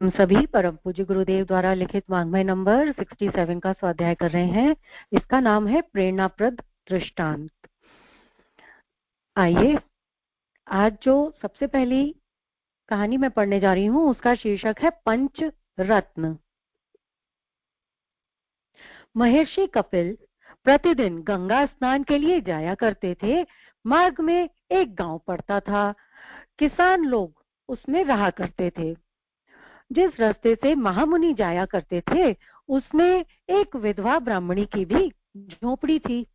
हम सभी परम पूज्य गुरुदेव द्वारा लिखित वाङ्मय नंबर 67 का स्वाध्याय कर रहे हैं। इसका नाम है प्रेरणाप्रद दृष्टांत। आइए, आज जो सबसे पहली कहानी मैं पढ़ने जा रही हूँ उसका शीर्षक है पंच रत्न। महर्षि कपिल प्रतिदिन गंगा स्नान के लिए जाया करते थे। मार्ग में एक गांव पड़ता था। किसान लोग उसमें रहा करते थे। जिस रास्ते से महामुनि जाया करते थे उसमें एक विधवा ब्राह्मणी की भी झोपड़ी थी।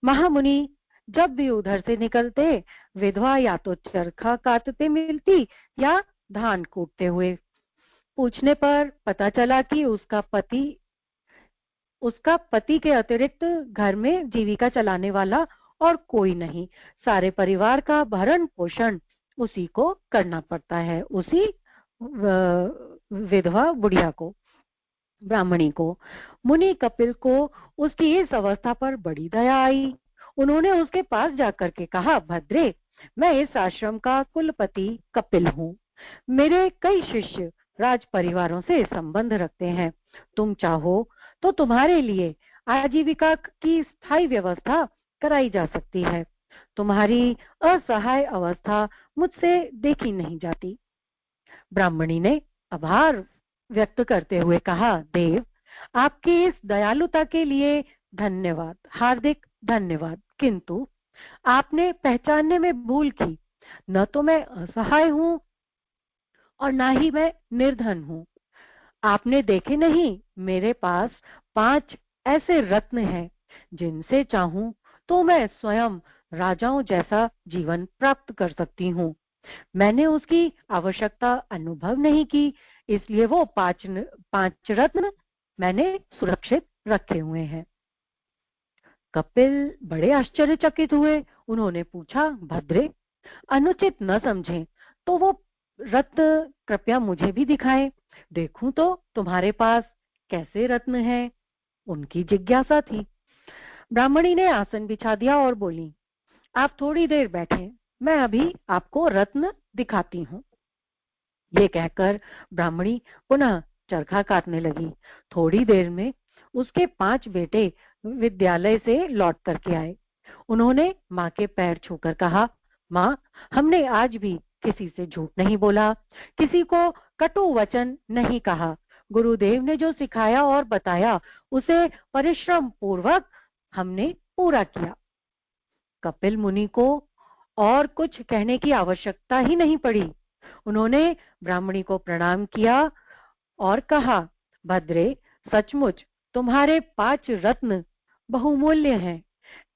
महामुनि जब भी उधर से निकलते विधवा या तो चरखा काटते मिलती या धान कूटते हुए। पूछने पर पता चला कि उसका पति के अतिरिक्त घर में जीविका चलाने वाला और कोई नहीं। सारे परिवार का भरण पोषण उसी को करना पड़ता है, उसी विधवा बुढ़िया को, ब्राह्मणी को। मुनि कपिल को उसकी इस अवस्था पर बड़ी दया आई। उन्होंने उसके पास जाकर के कहा, भद्रे, मैं इस आश्रम का कुलपति कपिल हूँ। मेरे कई शिष्य राज परिवारों से संबंध रखते हैं। तुम चाहो तो तुम्हारे लिए आजीविका की स्थायी व्यवस्था कराई जा सकती है। तुम्हारी असहाय अवस्था मुझसे देखी नहीं जाती। ब्राह्मणी ने आभार व्यक्त करते हुए कहा, देव, आपकी इस दयालुता के लिए धन्यवाद, हार्दिक धन्यवाद। किंतु आपने पहचानने में भूल की। न तो मैं असहाय हूँ और ना ही मैं निर्धन हूँ। आपने देखे नहीं, मेरे पास 5 ऐसे रत्न हैं जिनसे चाहूं तो मैं स्वयं राजाओं जैसा जीवन प्राप्त कर सकती हूँ। मैंने उसकी आवश्यकता अनुभव नहीं की, इसलिए वो 5 रत्न मैंने सुरक्षित रखे हुए हैं। कपिल बड़े आश्चर्यचकित हुए। उन्होंने पूछा, भद्रे, अनुचित न समझें तो वो रत्न कृपया मुझे भी दिखाएं, देखूं तो तुम्हारे पास कैसे रत्न हैं। उनकी जिज्ञासा थी। ब्राह्मणी ने आसन बिछा दिया और बोली, आप थोड़ी देर बैठे, मैं अभी आपको रत्न दिखाती हूँ। ये कहकर ब्राह्मणी पुनः चरखा काटने लगी। थोड़ी देर में उसके 5 बेटे विद्यालय से लौट करके आए। उन्होंने माँ के पैर छूकर कहा, माँ, हमने आज भी किसी से झूठ नहीं बोला, किसी को कटु वचन नहीं कहा। गुरुदेव ने जो सिखाया और बताया उसे परिश्रम पूर्वक हमने पूरा किया। कपिल मुनि को और कुछ कहने की आवश्यकता ही नहीं पड़ी। उन्होंने ब्राह्मणी को प्रणाम किया और कहा, भद्रे, सचमुच तुम्हारे 5 रत्न बहुमूल्य हैं।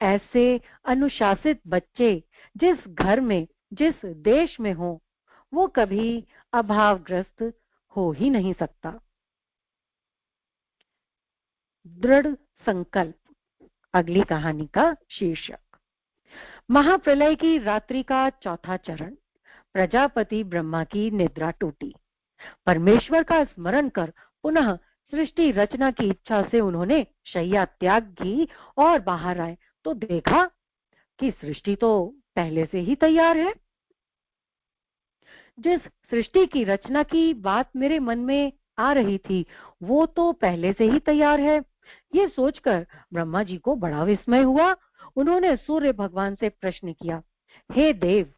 ऐसे अनुशासित बच्चे जिस घर में, जिस देश में हो, वो कभी अभावग्रस्त हो ही नहीं सकता। दृढ़ संकल्प, अगली कहानी का शीर्षक। महाप्रलय की रात्रि का चौथा चरण। प्रजापति ब्रह्मा की निद्रा टूटी। परमेश्वर का स्मरण कर पुनः सृष्टि रचना की इच्छा से उन्होंने शैया त्याग की और बाहर आए तो देखा कि सृष्टि तो पहले से ही तैयार है। जिस सृष्टि की रचना की बात मेरे मन में आ रही थी वो तो पहले से ही तैयार है। ये सोचकर ब्रह्मा जी को बड़ा विस्मय हुआ। उन्होंने सूर्य भगवान से प्रश्न किया, हे देव,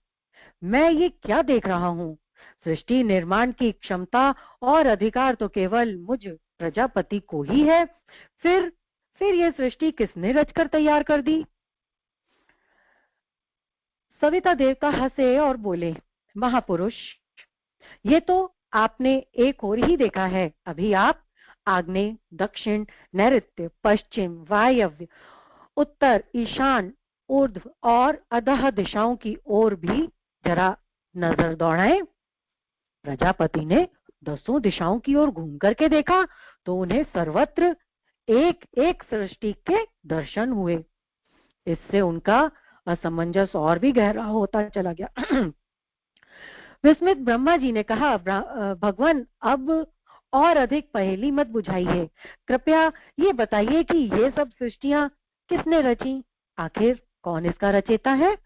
मैं ये क्या देख रहा हूँ? सृष्टि निर्माण की क्षमता और अधिकार तो केवल मुझ प्रजापति को ही है। फिर ये सृष्टि किसने रचकर तैयार कर दी? सविता देवता हंसे और बोले, महापुरुष, ये तो आपने एक और ही देखा है। अभी आप आग्नेय, दक्षिण, नैऋत्य, पश्चिम, वायव्य, उत्तर, ईशान, ऊर्ध्व और अधः दिशाओं की ओर भी जरा नजर दौड़ाएं। प्रजापति ने 10 दिशाओं की ओर घूम करके देखा तो उन्हें सर्वत्र एक एक सृष्टि के दर्शन हुए। इससे उनका असमंजस और भी गहरा होता चला गया। विस्मित ब्रह्मा जी ने कहा, भगवान, अब और अधिक पहेली मत बुझाइए। कृपया ये बताइए कि ये सब सृष्टियां किसने रची? आखिर कौन इसका रचयिता है?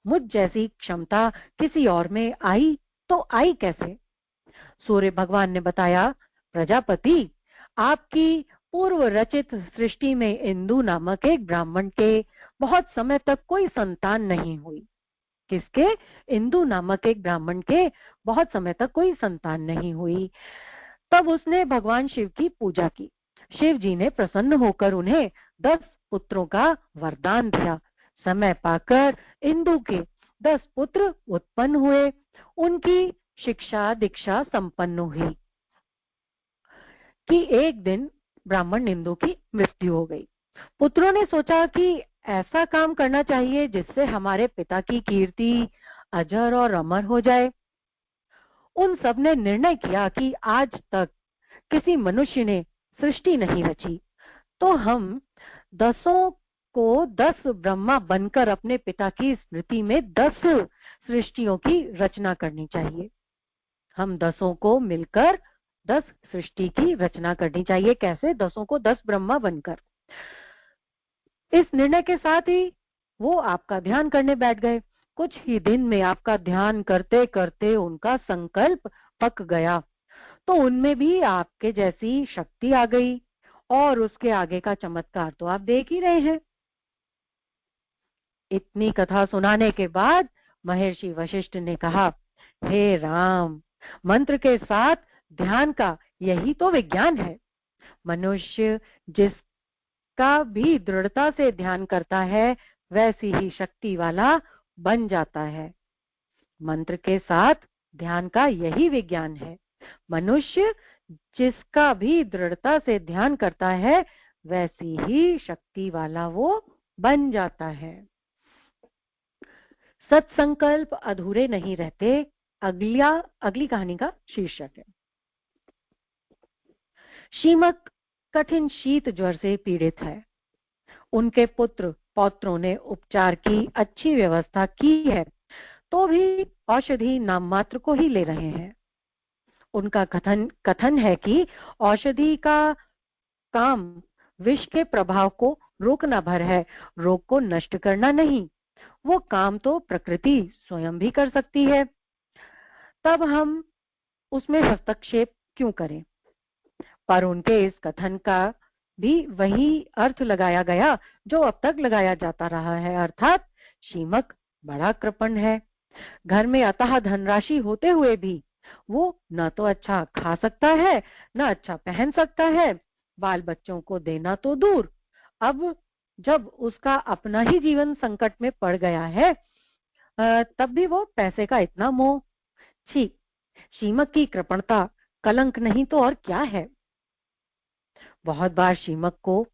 मुझ जैसी क्षमता किसी और में आई तो आई कैसे? सूर्य भगवान ने बताया, प्रजापति, आपकी पूर्व रचित सृष्टि में इंदु नामक एक ब्राह्मण के बहुत समय तक कोई संतान नहीं हुई। किसके? इंदु नामक एक ब्राह्मण के बहुत समय तक कोई संतान नहीं हुई। तब उसने भगवान शिव की पूजा की। शिव जी ने प्रसन्न होकर उन्हें 10 पुत्रों का वरदान दिया। समय पाकर इंदु के 10 पुत्र उत्पन्न हुए। उनकी शिक्षा दीक्षा संपन्न हुई कि एक दिन ब्राह्मण इंदु की मृत्यु हो गई। पुत्रों ने सोचा कि ऐसा काम करना चाहिए जिससे हमारे पिता की कीर्ति अजर और अमर हो जाए। उन सब ने निर्णय किया कि आज तक किसी मनुष्य ने सृष्टि नहीं रची, तो हम 10 को 10 ब्रह्मा बनकर अपने पिता की स्मृति में 10 सृष्टियों की रचना करनी चाहिए। हम 10 को मिलकर 10 सृष्टि की रचना करनी चाहिए। कैसे? 10 को 10 ब्रह्मा बनकर। इस निर्णय के साथ ही वो आपका ध्यान करने बैठ गए। कुछ ही दिन में आपका ध्यान करते करते उनका संकल्प पक गया, तो उनमें भी आपके जैसी शक्ति आ गई। और उसके आगे का चमत्कार तो आप देख ही रहे हैं। इतनी कथा सुनाने के बाद महर्षि वशिष्ठ ने कहा, हे राम, मंत्र के साथ ध्यान का यही तो विज्ञान है। मनुष्य जिसका भी दृढ़ता से ध्यान करता है वैसी ही शक्ति वाला बन जाता है। मंत्र के साथ ध्यान का यही विज्ञान है। मनुष्य जिसका भी दृढ़ता से ध्यान करता है वैसी ही शक्ति वाला वो बन जाता है। सत्संकल्प अधूरे नहीं रहते, अगली कहानी का शीर्षक है। शीमक कठिन शीत ज्वर से पीड़ित है। उनके पुत्र पौत्रों ने उपचार की अच्छी व्यवस्था की है, तो भी औषधि नाम मात्र को ही ले रहे हैं। उनका कथन है कि औषधि का काम विष के प्रभाव को रोकना भर है, रोग को नष्ट करना नहीं। वो काम तो प्रकृति स्वयं भी कर सकती है, तब हम उसमें हस्तक्षेप क्यों करें? पर उनके इस कथन का भी वही अर्थ लगाया गया जो अब तक लगाया जाता रहा है, अर्थात शीमक बड़ा कृपण है। घर में अतः धनराशि होते हुए भी वो न तो अच्छा खा सकता है, न अच्छा पहन सकता है, बाल बच्चों को देना तो दूर। अब जब उसका अपना ही जीवन संकट में पड़ गया है, तब भी वो पैसे का इतना मोह। छी, शीमक की कृपणता कलंक नहीं तो और क्या है। बहुत बार शीमक को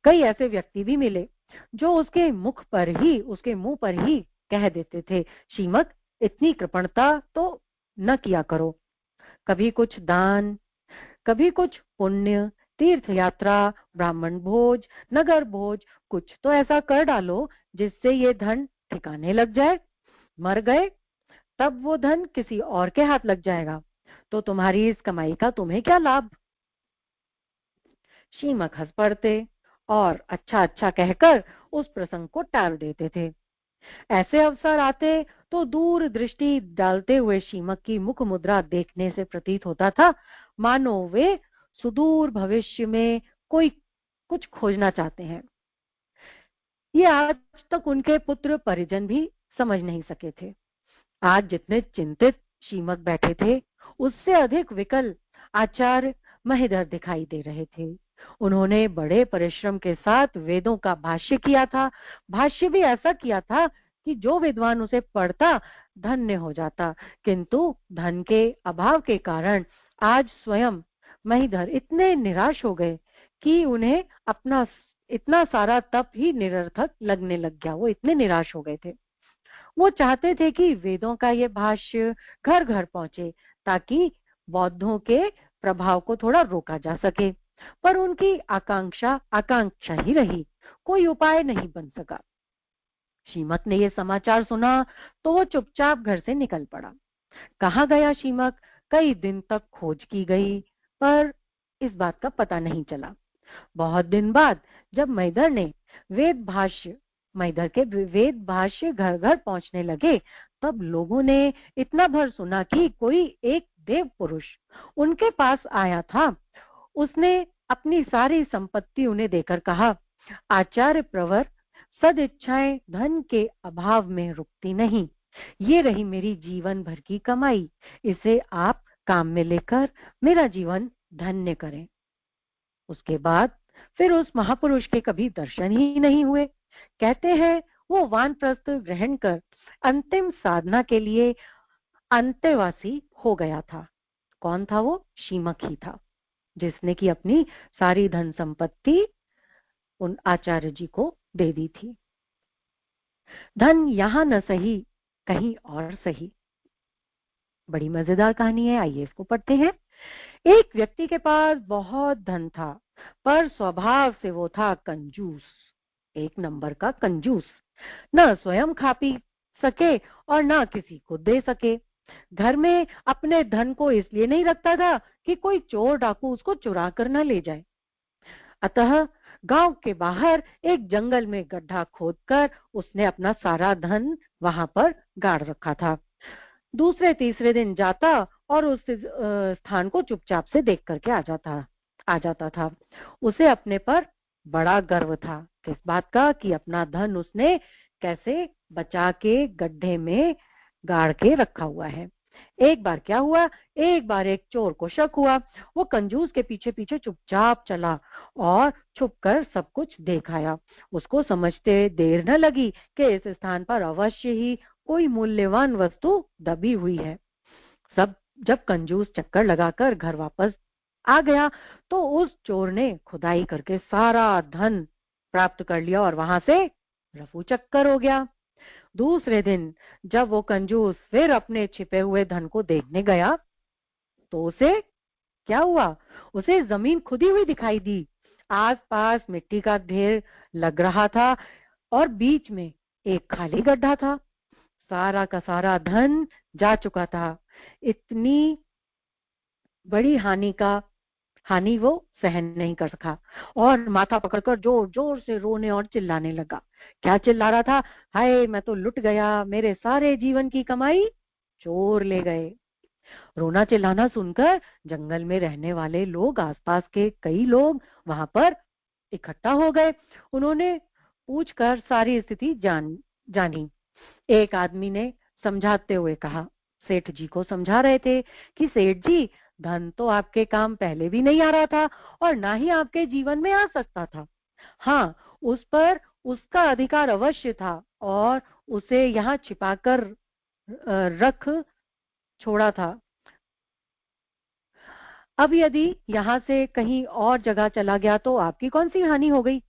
कई ऐसे व्यक्ति भी मिले जो उसके मुंह पर ही कह देते थे, शीमक, इतनी कृपणता तो न किया करो। कभी कुछ दान, कभी कुछ पुण्य, तीर्थ यात्रा, ब्राह्मण भोज, नगर भोज, कुछ तो ऐसा कर डालो जिससे ये धन ठिकाने लग जाए। मर गए तब वो धन किसी और के हाथ लग जाएगा, तो तुम्हारी इस कमाई का तुम्हें क्या लाभ? शीमक हंस पड़ते और अच्छा अच्छा कहकर उस प्रसंग को टाल देते थे। ऐसे अवसर आते तो दूर दृष्टि डालते हुए शीमक की मुख मुद्रा देखने से प्रतीत होता था मानो वे सुदूर भविष्य में कोई कुछ खोजना चाहते हैं। ये आज तक उनके पुत्र परिजन भी समझ नहीं सके थे। आज जितने चिंतित शीमक बैठे थे, उससे अधिक विकल आचार्य महीधर दिखाई दे रहे थे। उन्होंने बड़े परिश्रम के साथ वेदों का भाष्य किया था। भाष्य भी ऐसा किया था कि जो विद्वान उसे पढ़ता धन्य हो जाता, किंतु धन के अभाव के कारण आज स्वयं महीधर इतने निराश हो गए कि उन्हें अपना इतना सारा तप ही निरर्थक लगने लग गया। वो इतने निराश हो गए थे। वो चाहते थे कि वेदों का ये भाष्य घर घर पहुंचे ताकि बौद्धों के प्रभाव को थोड़ा रोका जा सके, पर उनकी आकांक्षा ही रही, कोई उपाय नहीं बन सका। शीमक ने ये समाचार सुना तो वो चुपचाप घर से निकल पड़ा। कहाँ गया शीमक? कई दिन तक खोज की गई, पर इस बात का पता नहीं चला। बहुत दिन बाद जब मैदर के वेद भाष्य घर घर पहुंचने लगे, तब लोगों ने इतना भर सुना कि कोई एक देव पुरुष उनके पास आया था। उसने अपनी सारी संपत्ति उन्हें देकर कहा, आचार्य प्रवर, सदिच्छाएं धन के अभाव में रुकती नहीं। ये रही मेरी जीवन भर की कमाई, इसे आप काम में लेकर मेरा जीवन धन्य करें। उसके बाद फिर उस महापुरुष के कभी दर्शन ही नहीं हुए। कहते हैं वो वानप्रस्थ ग्रहण कर अंतिम साधना के लिए अंतेवासी हो गया था। कौन था वो? शीमक ही था, जिसने की अपनी सारी धन संपत्ति उन आचार्य जी को दे दी थी। धन यहां न सही, कहीं और सही। बड़ी मजेदार कहानी है, आइए इसको पढ़ते हैं। एक व्यक्ति के पास बहुत धन था, पर स्वभाव से वो था कंजूस, एक नंबर का कंजूस। न स्वयं खा पी सके और न किसी को दे सके। घर में अपने धन को इसलिए नहीं रखता था कि कोई चोर डाकू उसको चुरा कर न ले जाए। अतः गांव के बाहर एक जंगल में गड्ढा खोदकर उसने अपना सारा धन वहां पर गाड़ रखा था। दूसरे तीसरे दिन जाता और उस स्थान को चुपचाप से देख करके आ जाता था। उसे अपने पर बड़ा गर्व था। किस बात का? कि अपना धन उसने कैसे बचा के गड्ढे में गाड़ के रखा हुआ है। एक बार क्या हुआ, एक बार एक चोर को शक हुआ। वो कंजूस के पीछे पीछे चुपचाप चला और छुपकर सब कुछ देख आया। उसको समझते देर न लगी कि इस स्थान पर अवश्य ही कोई मूल्यवान वस्तु दबी हुई है। सब जब कंजूस चक्कर लगाकर घर वापस आ गया तो उस चोर ने खुदाई करके सारा धन प्राप्त कर लिया और वहां से रफू चक्कर हो गया। दूसरे दिन जब वो कंजूस फिर अपने छिपे हुए धन को देखने गया तो उसे क्या हुआ? उसे जमीन खुदी हुई दिखाई दी। आसपास मिट्टी का ढेर लग रहा था और बीच में एक खाली गड्ढा था। सारा का सारा धन जा चुका था। इतनी बड़ी हानि वो सहन नहीं कर सका और माथा पकड़कर जोर जोर से रोने और चिल्लाने लगा। क्या चिल्ला रहा था? हाय, मैं तो लुट गया, मेरे सारे जीवन की कमाई चोर ले गए। रोना चिल्लाना सुनकर जंगल में रहने वाले लोग, आसपास के कई लोग वहां पर इकट्ठा हो गए। उन्होंने पूछकर सारी स्थिति जानी। एक आदमी ने समझाते हुए कहा, सेठ जी को समझा रहे थे कि सेठ जी, धन तो आपके काम पहले भी नहीं आ रहा था और ना ही आपके जीवन में आ सकता था। हाँ, उस पर उसका अधिकार अवश्य था और उसे यहाँ छिपाकर रख छोड़ा था। अब यदि यहाँ से कहीं और जगह चला गया तो आपकी कौन सी हानि हो गई?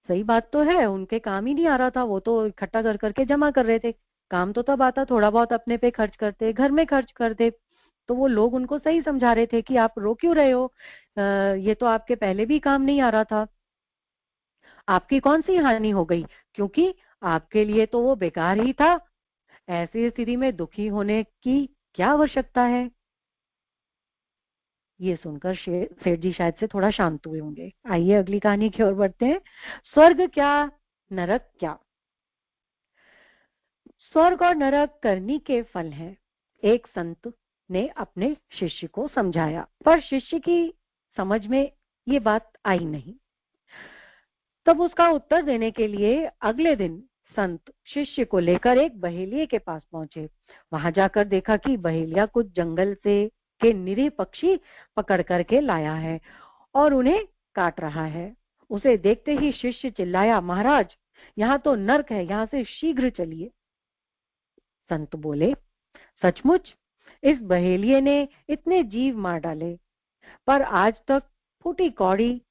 सही बात तो है, उनके काम ही नहीं आ रहा था, वो तो इकट्ठा कर करके जमा कर रहे थे। काम तो तब आता थोड़ा बहुत अपने पे खर्च करते, घर में खर्च करते। तो वो लोग उनको सही समझा रहे थे कि आप रो क्यों रहे हो, ये तो आपके पहले भी काम नहीं आ रहा था। आपकी कौन सी हानि हो गई? क्योंकि आपके लिए तो वो बेकार ही था। ऐसी स्थिति में दुखी होने की क्या आवश्यकता है? ये सुनकर सेठ जी शायद से थोड़ा शांत हुए होंगे। आइए अगली कहानी की ओर बढ़ते हैं। स्वर्ग क्या, नरक क्या? स्वर्ग और नरक करनी के फल हैं। एक संत ने अपने शिष्य को समझाया, पर शिष्य की समझ में ये बात आई नहीं। तब उसका उत्तर देने के लिए अगले दिन संत शिष्य को लेकर एक बहेलिये के पास पहुंचे। वहां जाकर देखा कि बहेलिया कुछ जंगल से के निरीह पक्षी पकड़ करके लाया है और उन्हें काट रहा है। उसे देखते ही शिष्य चिल्लाया, महाराज, यहाँ तो नर्क है, यहाँ से शीघ्र चलिए। संत बोले, सचमुच इस बहेलिये ने इतने जीव मार डाले, पर आज तक फूटी कौड़ी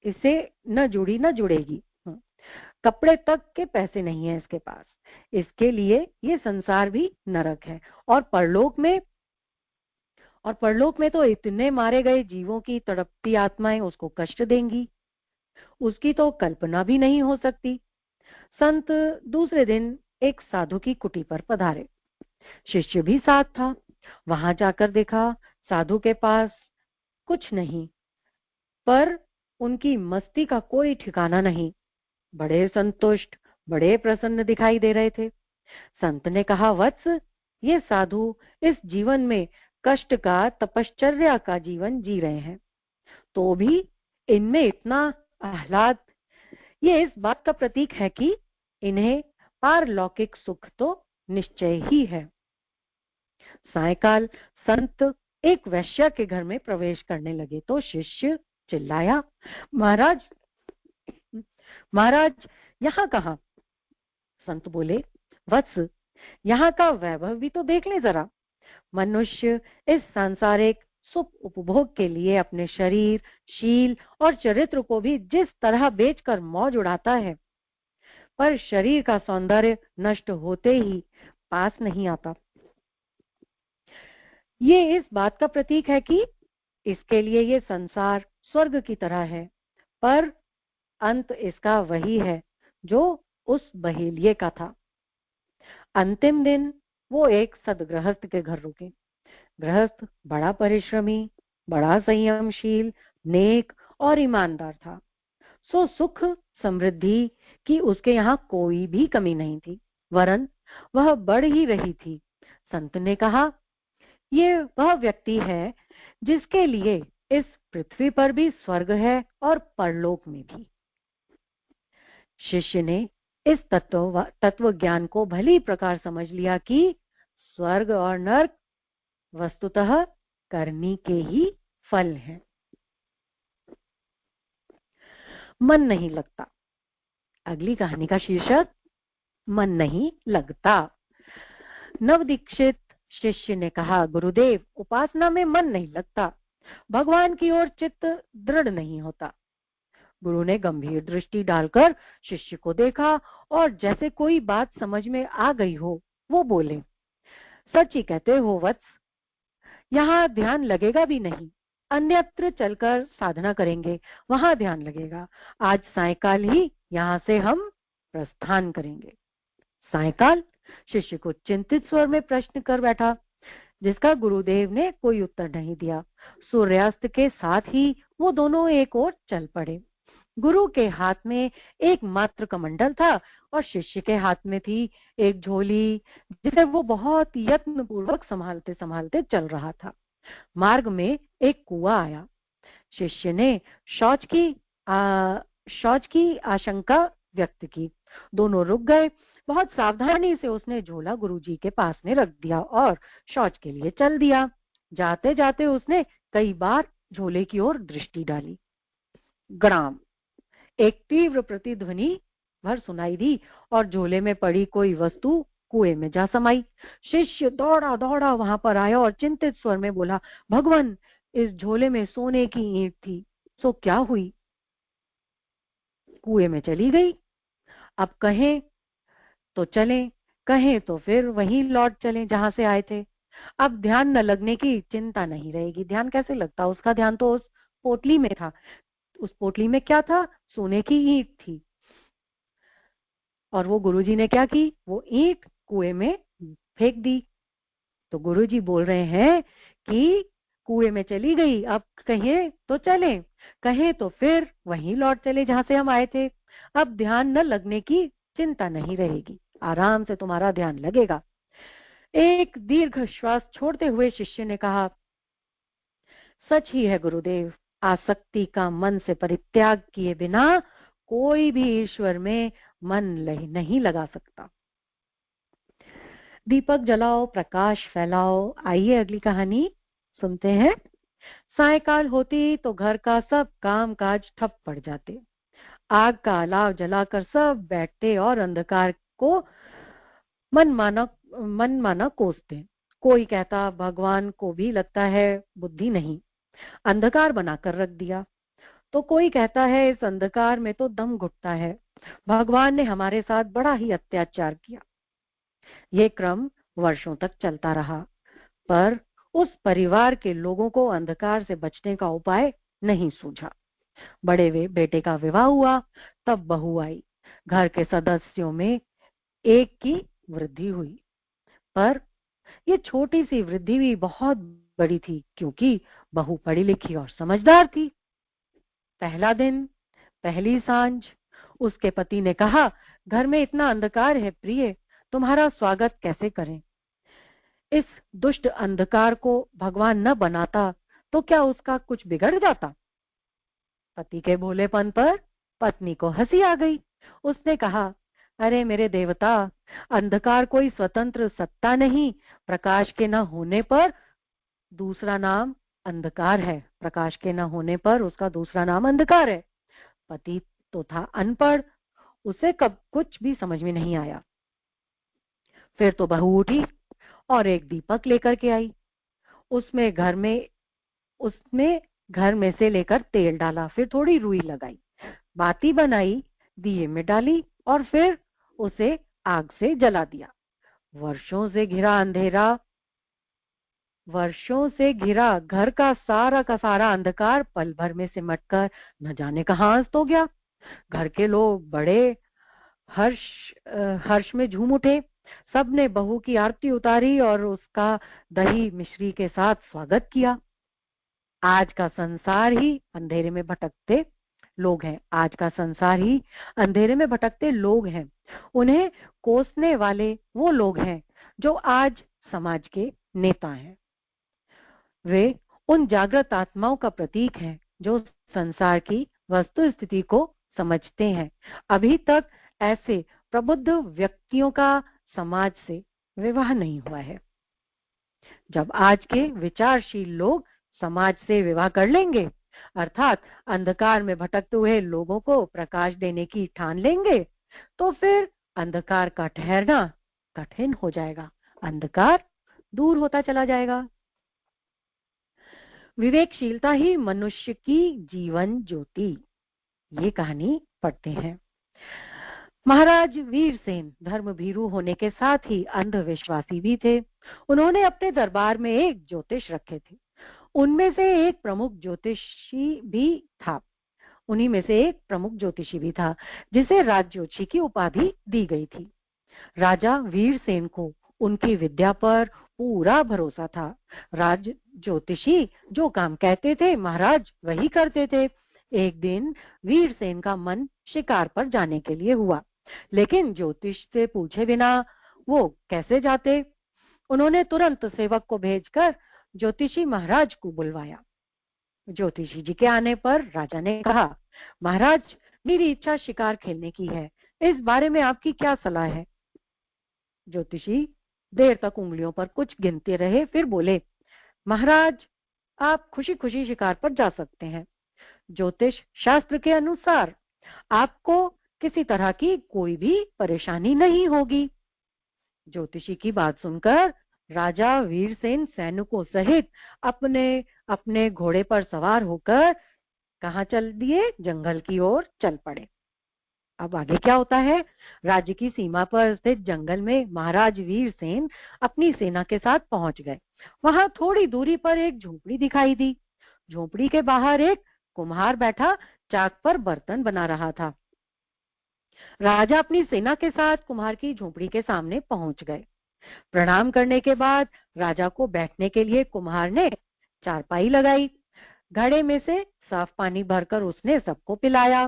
इसे न जुड़ी न जुड़ेगी। कपड़े तक के पैसे नहीं है इसके पास। इसके लिए ये संसार भी नरक है और परलोक में तो इतने मारे गए जीवों की तड़पती आत्माएं उसको कष्ट देंगी, उसकी तो कल्पना भी नहीं हो सकती। संत दूसरे दिन एक साधु की कुटी पर पधारे। शिष्य भी साथ था। वहां जाकर देखा साधु के पास कुछ नहीं, पर उनकी मस्ती का कोई ठिकाना नहीं। बड़े संतुष्ट, बड़े प्रसन्न दिखाई दे रहे थे। संत ने कहा, वत्स, ये साधु इस जीवन में कष्ट का, तपश्चर्या का जीवन जी रहे हैं, तो भी इनमें इतना आह्लाद। ये इस बात का प्रतीक है कि इन्हें पारलौकिक सुख तो निश्चय ही है। सायकाल संत एक वैश्या के घर में प्रवेश करने लगे तो शिष्य चिल्लाया, महाराज, महाराज, यहाँ कहाँ? संत बोले, वत्स, यहाँ का वैभव भी तो देख ले जरा। मनुष्य इस सांसारिक सुख उपभोग के लिए अपने शरीर, शील और चरित्र को भी जिस तरह बेचकर मौज उड़ाता है, पर शरीर का सौंदर्य नष्ट होते ही पास नहीं आता। ये इस बात का प्रतीक है कि इसके लिए ये संसार स्वर्ग की तरह है, पर अंत इसका वही है जो उस बहेलिये का था। अंतिम दिन वो एक सदगृहस्थ के घर रुके। गृहस्थ बड़ा परिश्रमी, बड़ा संयमशील, नेक और ईमानदार था। सो सुख समृद्धि की उसके यहाँ कोई भी कमी नहीं थी, वरन वह बढ़ ही रही थी। संत ने कहा, ये वह व्यक्ति है जिसके लिए इस पृथ्वी पर भी स्वर्ग है और परलोक में भी। शिष्य ने इस तत्व ज्ञान को भली प्रकार समझ लिया कि स्वर्ग और नरक वस्तुतः करनी के ही फल हैं। मन नहीं लगता। अगली कहानी का शीर्षक मन नहीं लगता। नवदीक्षित शिष्य ने कहा, गुरुदेव, उपासना में मन नहीं लगता, भगवान की ओर चित्त दृढ़ नहीं होता। गुरु ने गंभीर दृष्टि डालकर शिष्य को देखा और जैसे कोई बात समझ में आ गई हो वो बोले, सच ही कहते हो वत्स, यहाँ ध्यान लगेगा भी नहीं, अन्यत्र चलकर साधना करेंगे, वहां ध्यान लगेगा। आज सायकाल ही यहाँ से हम प्रस्थान करेंगे। सायकाल शिष्य को चिंतित स्वर में प्रश्न कर बैठा, जिसका गुरुदेव ने कोई उत्तर नहीं दिया। सूर्यास्त के साथ ही वो दोनों एक ओर चल पड़े। गुरु के हाथ में एक मात्र कमंडल था और शिष्य के हाथ में थी एक झोली, जिसे वो बहुत यत्न पूर्वक संभालते संभालते चल रहा था। मार्ग में एक कुआं आया। शिष्य ने शौच की आशंका व्यक्त की। दोनों रुक गए। बहुत सावधानी से उसने झोला गुरुजी के पास में रख दिया और शौच के लिए चल दिया। जाते जाते उसने कई बार झोले की ओर दृष्टि डाली। ग्राम एक तीव्र प्रतिध्वनि भर सुनाई दी और झोले में पड़ी कोई वस्तु कुएं में जा समाई। शिष्य दौड़ा दौड़ा वहां पर आया और चिंतित स्वर में बोला, भगवान, इस झोले में सोने की ईंट थी, सो क्या हुई? कुएं में चली गई। अब कहें तो चलें, कहें तो फिर वहीं लौट चलें जहां से आए थे। अब ध्यान न लगने की चिंता नहीं रहेगी। ध्यान कैसे लगता? उसका ध्यान तो उस पोटली में था। उस पोटली में क्या था? सोने की ईंट थी। और वो गुरुजी ने क्या की? वो ईंट कुएं में फेंक दी। तो गुरुजी बोल रहे हैं कि कुएं में चली गई, अब कहें तो चलें, कहें तो फिर वहीं लौट चले जहां से हम आए थे। अब ध्यान न लगने की चिंता नहीं रहेगी, आराम से तुम्हारा ध्यान लगेगा। एक दीर्घ श्वास छोड़ते हुए शिष्य ने कहा, सच ही है गुरुदेव, आसक्ति का मन से परित्याग किए बिना कोई भी ईश्वर में मन नहीं लगा सकता। दीपक जलाओ, प्रकाश फैलाओ। आइए अगली कहानी सुनते हैं। सायकाल होती तो घर का सब काम काज ठप पड़ जाते। आग का अलाव जलाकर सब बैठते और अंधकार को मन माना कोसते। कोई कहता, भगवान को भी लगता है बुद्धि नहीं, अंधकार बनाकर रख दिया। तो कोई कहता है, इस अंधकार में तो दम घुटता है, भगवान ने हमारे साथ बड़ा ही अत्याचार किया। ये क्रम वर्षों तक चलता रहा, पर उस परिवार के लोगों को अंधकार से बचने का उपाय नहीं सूझा। बड़े बेटे का विवाह हुआ, तब बहू आई। घर के सदस्यों में एक की वृद्धि हुई, पर ये छोटी सी वृद्धि भी बहुत बड़ी थी, क्योंकि बहू पढ़ी लिखी और समझदार थी। पहला दिन, पहली सांझ, उसके पति ने कहा, घर में इतना अंधकार है प्रिय, तुम्हारा स्वागत कैसे करें। इस दुष्ट अंधकार को भगवान न बनाता तो क्या उसका कुछ बिगड़ जाता। पति के भोलेपन पर पत्नी को हंसी आ गई। उसने कहा, अरे मेरे देवता, अंधकार कोई स्वतंत्र सत्ता नहीं। प्रकाश के न होने पर दूसरा नाम अंधकार है। प्रकाश के न होने पर उसका दूसरा नाम अंधकार है। पति तो था अनपढ़, उसे कब कुछ भी समझ में नहीं आया। फिर तो बहू उठी और एक दीपक लेकर के आई। उसमें घर में से लेकर तेल डाला, फिर थोड़ी रुई लगाई, बाती बनाई, दिए में डाली और फिर उसे आग से जला दिया। वर्षों से घिरा घर का सारा अंधकार पल भर में सिमटकर न जाने कहां अस्त हो गया। घर के लोग बड़े हर्ष में झूम उठे। सबने बहू की आरती उतारी और उसका दही मिश्री के साथ स्वागत किया। आज का संसार ही अंधेरे में भटकते लोग हैं। आज का संसार ही अंधेरे में भटकते लोग हैं। उन्हें कोसने वाले वो लोग हैं जो आज समाज के नेता हैं। वे उन जागृत आत्माओं का प्रतीक हैं जो संसार की वस्तु स्थिति को समझते हैं। अभी तक ऐसे प्रबुद्ध व्यक्तियों का समाज से विवाह नहीं हुआ है। जब आज के विचारशील लोग समाज से विवाह कर लेंगे, अर्थात अंधकार में भटकते हुए लोगों को प्रकाश देने की ठान लेंगे, तो फिर अंधकार का ठहरना कठिन हो जाएगा, अंधकार दूर होता चला जाएगा। विवेकशीलता ही मनुष्य की जीवन ज्योति। ये कहानी पढ़ते हैं। महाराज वीरसेन धर्मभीरू होने के साथ ही अंधविश्वासी भी थे। उन्होंने अपने दरबार में एक ज्योतिष रखे थे। उनमें से एक प्रमुख ज्योतिषी भी था जिसे राज ज्योतिषी की उपाधि दी गई थी। राजा वीरसेन को उनकी विद्या पर पूरा भरोसा था। राज ज्योतिषी जो काम कहते थे महाराज वही करते थे। एक दिन वीरसेन का मन शिकार पर जाने के लिए हुआ, लेकिन ज्योतिष से पूछे बिना वो कैसे जाते। उन्होंने तुरंत सेवक को भेजकर ज्योतिषी महाराज को बुलवाया। ज्योतिषी जी के आने पर राजा ने कहा, महाराज मेरी इच्छा शिकार खेलने की है, इस बारे में आपकी क्या सलाह है। ज्योतिषी देर तक उंगलियों पर कुछ गिनते रहे, फिर बोले, महाराज आप खुशी खुशी शिकार पर जा सकते हैं। ज्योतिष शास्त्र के अनुसार आपको किसी तरह की कोई भी परेशानी नहीं होगी। ज्योतिषी की बात सुनकर राजा वीरसेन सैनिकों सहित अपने अपने घोड़े पर सवार होकर कहां चल दिए, जंगल की ओर चल पड़े। अब आगे क्या होता है। राज्य की सीमा पर स्थित जंगल में महाराज वीरसेन अपनी सेना के साथ पहुंच गए। वहां थोड़ी दूरी पर एक झोपड़ी दिखाई दी। झोपड़ी के बाहर एक कुम्हार बैठा चाक पर बर्तन बना रहा था। राजा अपनी सेना के साथ कुम्हार की झोपड़ी के सामने पहुंच गए। प्रणाम करने के बाद राजा को बैठने के लिए कुम्हार ने चारपाई लगाई। घड़े में से साफ पानी भरकर उसने सबको पिलाया।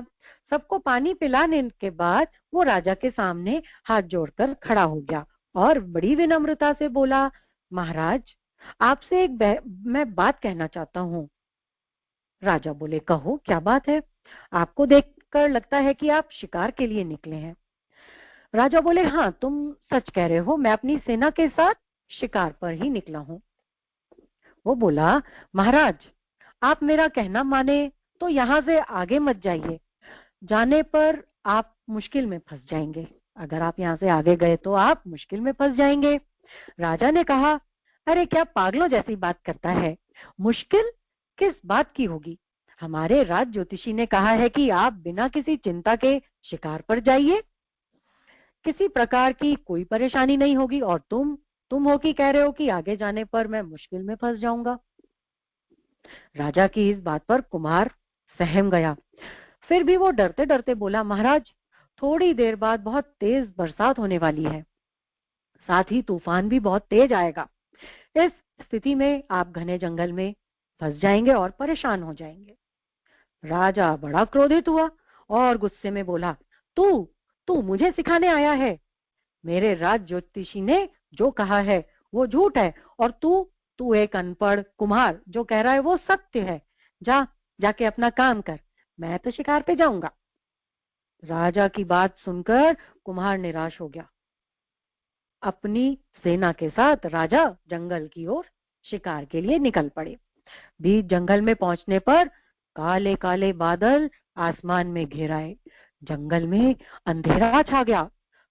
सबको पानी पिलाने के बाद वो राजा के सामने हाथ जोड़कर खड़ा हो गया और बड़ी विनम्रता से बोला, महाराज आपसे मैं बात कहना चाहता हूँ। राजा बोले, कहो क्या बात है, आपको देखकर लगता है कि आप शिकार के लिए निकले हैं। राजा बोले, हाँ तुम सच कह रहे हो, मैं अपनी सेना के साथ शिकार पर ही निकला हूँ। वो बोला, महाराज आप मेरा कहना माने तो यहाँ से आगे मत जाइए, जाने पर आप मुश्किल में फंस जाएंगे। अगर आप यहाँ से आगे गए तो आप मुश्किल में फंस जाएंगे। राजा ने कहा, अरे क्या पागलों जैसी बात करता है, मुश्किल किस बात की होगी। हमारे राज ज्योतिषी ने कहा है कि आप बिना किसी चिंता के शिकार पर जाइए, किसी प्रकार की कोई परेशानी नहीं होगी। और तुम हो कि कह रहे हो कि आगे जाने पर मैं मुश्किल में फंस जाऊंगा। राजा की इस बात पर कुम्हार सहम गया। फिर भी वो डरते डरते बोला, महाराज थोड़ी देर बाद बहुत तेज बरसात होने वाली है, साथ ही तूफान भी बहुत तेज आएगा। इस स्थिति में आप घने जंगल में फंस जाएंगे और परेशान हो जाएंगे। राजा बड़ा क्रोधित हुआ और गुस्से में बोला, तू मुझे सिखाने आया है, मेरे राज ज्योतिषी ने जो कहा है वो झूठ है, और तू एक अनपढ़ कुम्हार जो कह रहा है वो सत्य है। जाके अपना काम कर, मैं तो शिकार पे जाऊंगा। राजा की बात सुनकर कुम्हार निराश हो गया। अपनी सेना के साथ राजा जंगल की ओर शिकार के लिए निकल पड़े। बीच जंगल में पहुंचने पर काले काले बादल आसमान में घिर आए। जंगल में अंधेरा छा गया।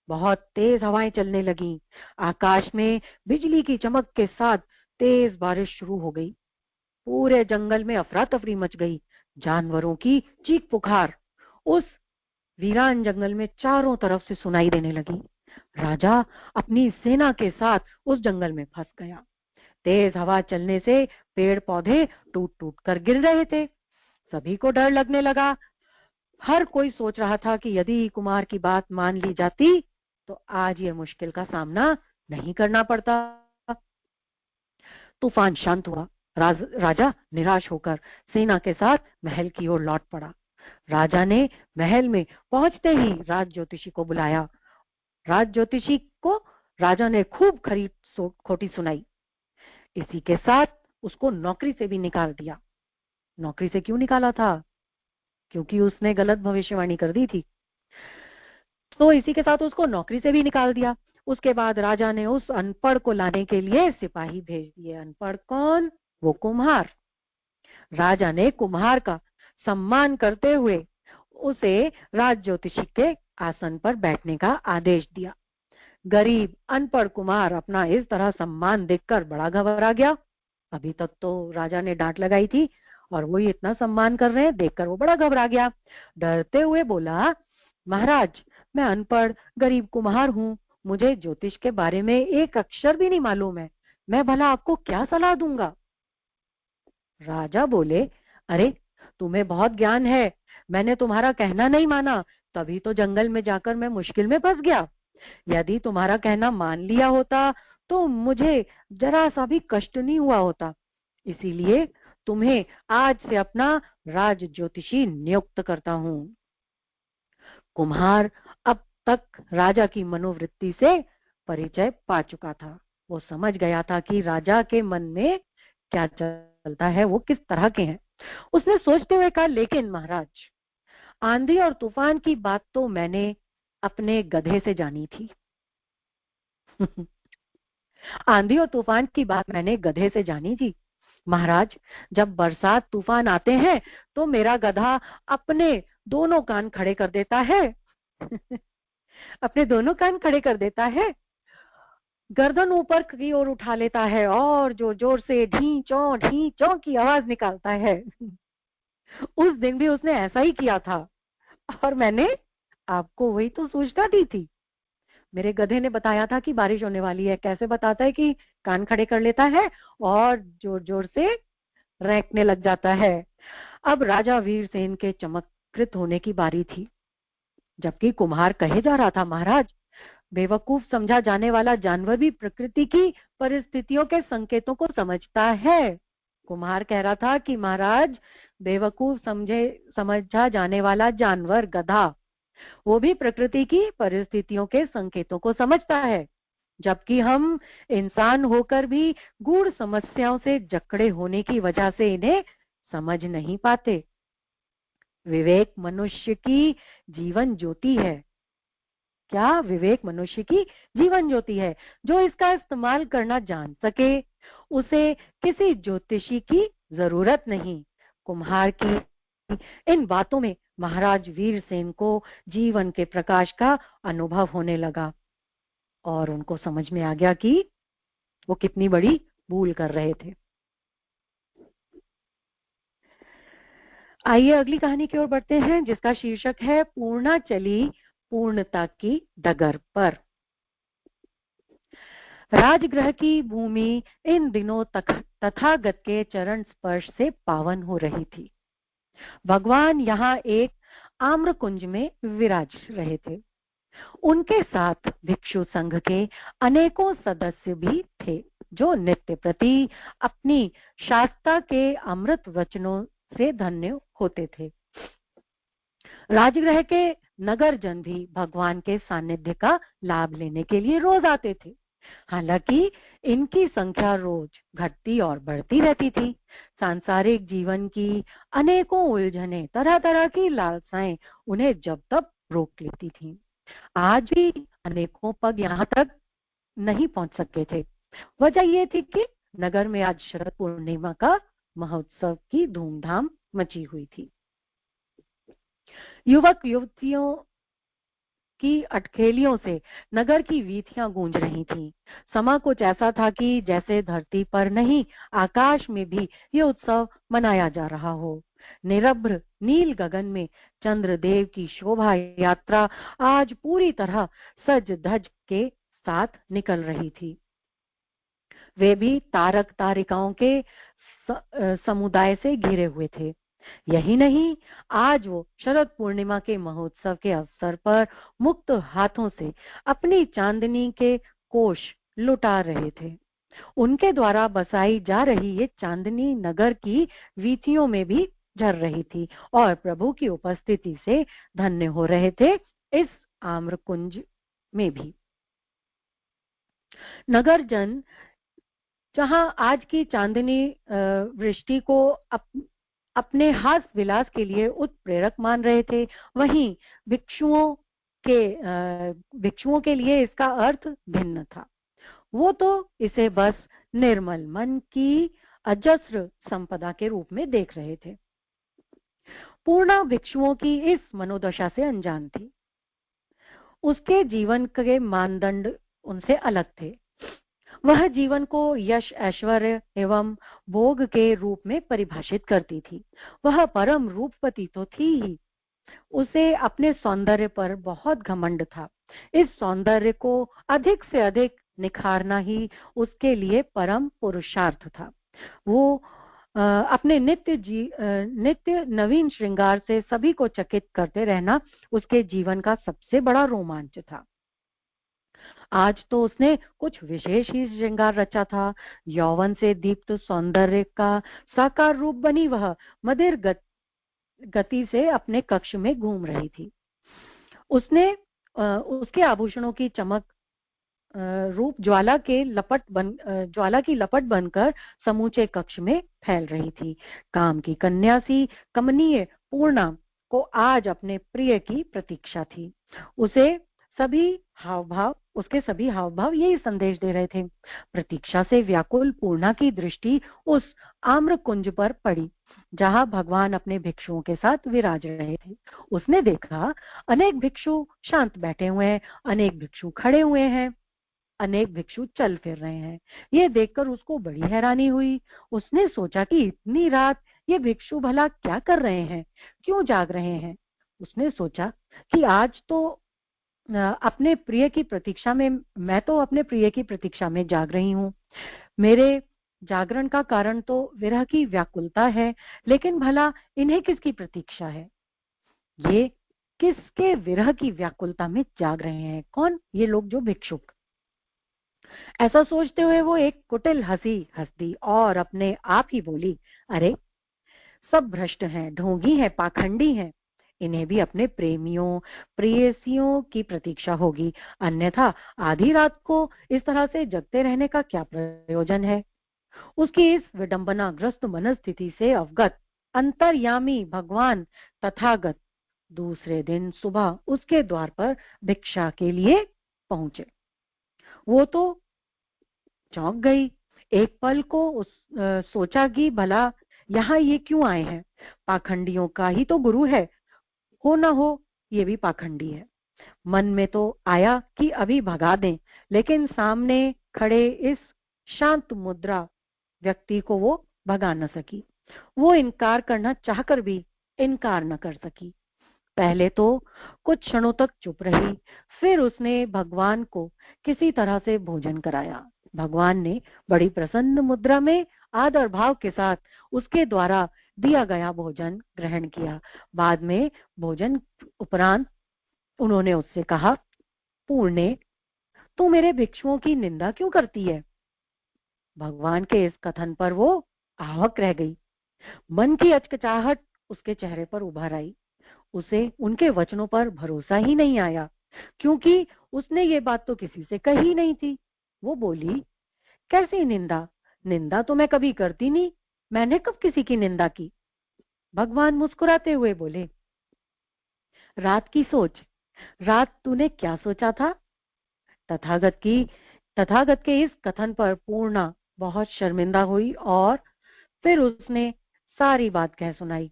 बहुत तेज हवाएं चलने लगी। आकाश में बिजली की चमक के साथ तेज बारिश शुरू हो गई। पूरे जंगल में अफरा तफरी मच गई। जानवरों की चीख पुकार उस वीरान जंगल में चारों तरफ से सुनाई देने लगी। राजा अपनी सेना के साथ उस जंगल में फंस गया। तेज हवा चलने से पेड़ पौधे टूट टूट कर गिर रहे थे। सभी को डर लगने लगा। हर कोई सोच रहा था कि यदि कुमार की बात मान ली जाती तो आज ये मुश्किल का सामना नहीं करना पड़ता। तूफान शांत हुआ। राजा निराश होकर सेना के साथ महल की ओर लौट पड़ा। राजा ने महल में पहुंचते ही राज ज्योतिषी को बुलाया। राज ज्योतिषी को राजा ने खूब खरी खोटी सुनाई। इसी के साथ उसको नौकरी से भी निकाल दिया। नौकरी से क्यों निकाला था? क्योंकि उसने गलत भविष्यवाणी कर दी थी। तो इसी के साथ उसको नौकरी से भी निकाल दिया। उसके बाद राजा ने उस अनपढ़ को लाने के लिए सिपाही भेज दिए। अनपढ़ कौन? वो कुम्हार। राजा ने कुम्हार का सम्मान करते हुए उसे राज ज्योतिषी के आसन पर बैठने का आदेश दिया। गरीब अनपढ़ कुम्हार अपना इस तरह सम्मान देखकर बड़ा घबरा गया। अभी तक तो राजा ने डांट लगाई थी और वो ही इतना सम्मान कर रहे हैं, देखकर वो बड़ा घबरा गया। डरते हुए बोला, महाराज, मैं अनपढ़ गरीब कुम्हार हूँ, मुझे ज्योतिष के बारे में एक अक्षर भी नहीं मालूम है, मैं भला आपको क्या सलाह दूंगा। राजा बोले, अरे तुम्हें बहुत ज्ञान है, मैंने तुम्हारा कहना नहीं माना, तभी तो जंगल में जाकर मैं मुश्किल में फंस गया। यदि तुम्हारा कहना मान लिया होता तो मुझे जरा सा भी कष्ट नहीं हुआ होता। इसीलिए तुम्हें आज से अपना राज ज्योतिषी नियुक्त करता हूँ। कुम्हार अब तक राजा की मनोवृत्ति से परिचय पा चुका था। वो समझ गया था कि राजा के मन में क्या चलता है, वो किस तरह के हैं। उसने सोचते हुए कहा, लेकिन महाराज, आंधी और तूफान की बात तो मैंने अपने गधे से जानी थी। आंधी और तूफान की बात मैंने गधे से जानी थी। महाराज, जब बरसात तूफान आते हैं तो मेरा गधा अपने दोनों कान खड़े कर देता है। अपने दोनों कान खड़े कर देता है, गर्दन ऊपर की ओर उठा लेता है और जो जोर से ढी चौ की आवाज निकालता है। उस दिन भी उसने ऐसा ही किया था और मैंने आपको वही तो सूचना दी थी। मेरे गधे ने बताया था कि बारिश होने वाली है। कैसे बताता है कि कान खड़े कर लेता है और जोर जोर से रैंकने लग जाता है। अब राजा वीरसेन के चमत्कृत होने की बारी थी। जबकि कुम्हार कहे जा रहा था, महाराज, बेवकूफ समझा जाने वाला जानवर भी प्रकृति की परिस्थितियों के संकेतों को समझता है। कुम्हार कह रहा था कि महाराज, बेवकूफ समझा जाने वाला जानवर गधा, वो भी प्रकृति की परिस्थितियों के संकेतों को समझता है, जबकि हम इंसान होकर भी गूढ़ समस्याओं से जकड़े होने की वजह से इन्हें समझ नहीं पाते। विवेक मनुष्य की जीवन ज्योति है। क्या? विवेक मनुष्य की जीवन ज्योति है। जो इसका इस्तेमाल करना जान सके, उसे किसी ज्योतिषी की जरूरत नहीं। कुम्हार की इन बातों में महाराज वीरसेन को जीवन के प्रकाश का अनुभव होने लगा और उनको समझ में आ गया कि वो कितनी बड़ी भूल कर रहे थे। आइए अगली कहानी की ओर बढ़ते हैं, जिसका शीर्षक है पूर्णा चली पूर्णता की डगर पर। राजगृह की भूमि इन दिनों तथागत के चरण स्पर्श से पावन हो रही थी। भगवान यहाँ एक आम्र कुंज में विराज रहे थे। उनके साथ भिक्षु संघ के अनेकों सदस्य भी थे, जो नित्य प्रति अपनी शास्ता के अमृत वचनों से धन्य होते थे। राजगृह के नगर जन भी भगवान के सानिध्य का लाभ लेने के लिए रोज आते थे। हालांकि इनकी संख्या रोज घटती और बढ़ती रहती थी। सांसारिक जीवन की अनेकों उलझनें, तरह तरह की लालसाएं उन्हें जब तक रोक लेती थीं। आज भी अनेकों पग यहाँ तक नहीं पहुंच सके थे। वजह यह थी कि नगर में आज शरद पूर्णिमा का महोत्सव की धूमधाम मची हुई थी। युवक युवतियों की अटखेलियों से नगर की वीथियां गूंज रही थीं। समा कुछ ऐसा था कि जैसे धरती पर नहीं, आकाश में भी ये उत्सव मनाया जा रहा हो। निरभ्र नील गगन में चंद्रदेव की शोभा यात्रा आज पूरी तरह सज धज के साथ निकल रही थी। वे भी तारक तारिकाओं के समुदाय से घिरे हुए थे। यही नहीं, आज वो शरद पूर्णिमा के महोत्सव के अवसर पर मुक्त हाथों से अपनी चांदनी के कोष लुटा रहे थे। उनके द्वारा बसाई जा रही ये चांदनी नगर की वीथियों में भी झर रही थी और प्रभु की उपस्थिति से धन्य हो रहे थे। इस आम्रकुंज में भी नगर जन जहां आज की चांदनी वृष्टि को अपने हास विलास के लिए उत्प्रेरक मान रहे थे, वहीं भिक्षुओं के लिए इसका अर्थ भिन्न था। वो तो इसे बस निर्मल मन की अजस्र संपदा के रूप में देख रहे थे। पूर्णा भिक्षुओं की इस मनोदशा से अनजान थी। उसके जीवन के मानदंड उनसे अलग थे। वह जीवन को यश, ऐश्वर्य एवं भोग के रूप में परिभाषित करती थी। वह परम रूपवती तो थी ही, उसे अपने सौंदर्य पर बहुत घमंड था। इस सौंदर्य को अधिक से अधिक निखारना ही उसके लिए परम पुरुषार्थ था। वो अपने नित्य नवीन श्रृंगार से सभी को चकित करते रहना उसके जीवन का सबसे बड़ा रोमांच था। आज तो उसने कुछ विशेष ही श्रृंगार रचा था। यौवन से दीप्त सौंदर्य का साकार रूप बनी वह मदिर गति से अपने कक्ष में घूम रही थी। उसके आभूषणों की चमक रूप ज्वाला की लपट बनकर समूचे कक्ष में फैल रही थी। काम की कन्या सी कमनीय पूर्णा को आज अपने प्रिय की प्रतीक्षा थी। उसके सभी हाव भाव यही संदेश दे रहे थे। प्रतीक्षा से व्याकुल पूर्णा की दृष्टि उस आम्र कुंज पर पड़ी जहां भगवान अपने भिक्षुओं के साथ विराज रहे थे। उसने देखा अनेक भिक्षु शांत बैठे हुए हैं, अनेक भिक्षु खड़े हुए हैं, अनेक भिक्षु चल फिर रहे हैं। ये देखकर उसको बड़ी हैरानी हुई। उसने सोचा कि इतनी रात ये भिक्षु भला क्या कर रहे हैं, क्यों जाग रहे हैं। उसने सोचा कि आज तो अपने प्रिय की प्रतीक्षा में मैं तो अपने प्रिय की प्रतीक्षा में जाग रही हूँ। मेरे जागरण का कारण तो विरह की व्याकुलता है, लेकिन भला इन्हें किसकी प्रतीक्षा है? ये किसके विरह की व्याकुलता में जाग रहे हैं? कौन ये लोग जो भिक्षुक? ऐसा सोचते हुए वो एक कुटिल हंसी हंस दी और अपने आप ही बोली, अरे सब भ्रष्ट हैं, ढोंगी हैं, पाखंडी हैं। इन्हें भी अपने प्रेमियों प्रेयसियों की प्रतीक्षा होगी, अन्यथा आधी रात को इस तरह से जगते रहने का क्या प्रयोजन है। उसकी इस विडंबनाग्रस्त मनस्थिति से अवगत अंतर्यामी भगवान तथागत दूसरे दिन सुबह उसके द्वार पर भिक्षा के लिए पहुंचे। वो तो चौंक गई। एक पल को सोचा कि भला यहाँ ये क्यों आए हैं? पाखंडियों का ही तो गुरु है, हो ना हो ये भी पाखंडी है। मन में तो आया कि अभी भगा दें, लेकिन सामने खड़े इस शांत मुद्रा व्यक्ति को वो भगा न सकी। वो इनकार करना चाहकर भी इनकार न कर सकी। पहले तो कुछ क्षणों तक चुप रही, फिर उसने भगवान को किसी तरह से भोजन कराया। भगवान ने बड़ी प्रसन्न मुद्रा में आदर भाव के साथ उसके द्वारा दिया गया भोजन ग्रहण किया। बाद में भोजन उपरांत उन्होंने उससे कहा, पूर्णे, तू मेरे भिक्षुओं की निंदा क्यों करती है? भगवान के इस कथन पर वो आवाक रह गई। मन की अचकचाहट उसके चेहरे पर उभर आई। उसे उनके वचनों पर भरोसा ही नहीं आया, क्योंकि उसने ये बात तो किसी से कही नहीं थी। वो बोली, कैसी निंदा? निंदा तो मैं कभी करती नहीं, मैंने कब किसी की निंदा की? भगवान मुस्कुराते हुए बोले, रात की सोच, रात तूने क्या सोचा था? तथागत की तथागत के इस कथन पर पूर्णा बहुत शर्मिंदा हुई और फिर उसने सारी बात कह सुनाई।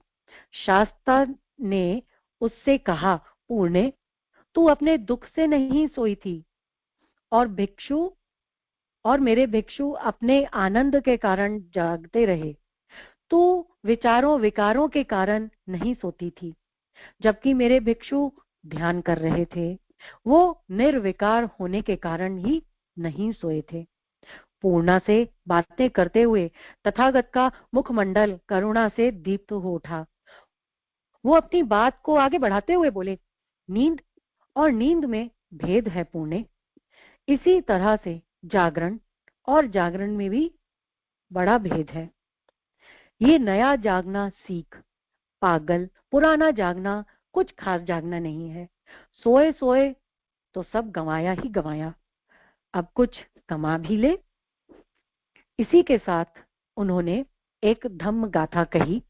शास्ता ने उससे कहा, पूर्णे, तू अपने दुख से नहीं सोई थी, और मेरे भिक्षु अपने आनंद के कारण जागते रहे। तू विचारों विकारों के कारण नहीं सोती थी, जबकि मेरे भिक्षु ध्यान कर रहे थे। वो निर्विकार होने के कारण ही नहीं सोए थे। पूर्णा से बातें करते हुए तथागत का मुखमंडल करुणा से दीप्त हो उठा। वो अपनी बात को आगे बढ़ाते हुए बोले, नींद और नींद में भेद है पुण्य। इसी तरह से जागरण और जागरण में भी बड़ा भेद है। ये नया जागना सीख, पागल, पुराना जागना कुछ खास जागना नहीं है। सोए सोए तो सब गंवाया ही गंवाया, अब कुछ कमा भी ले। इसी के साथ उन्होंने एक धम्म गाथा कही,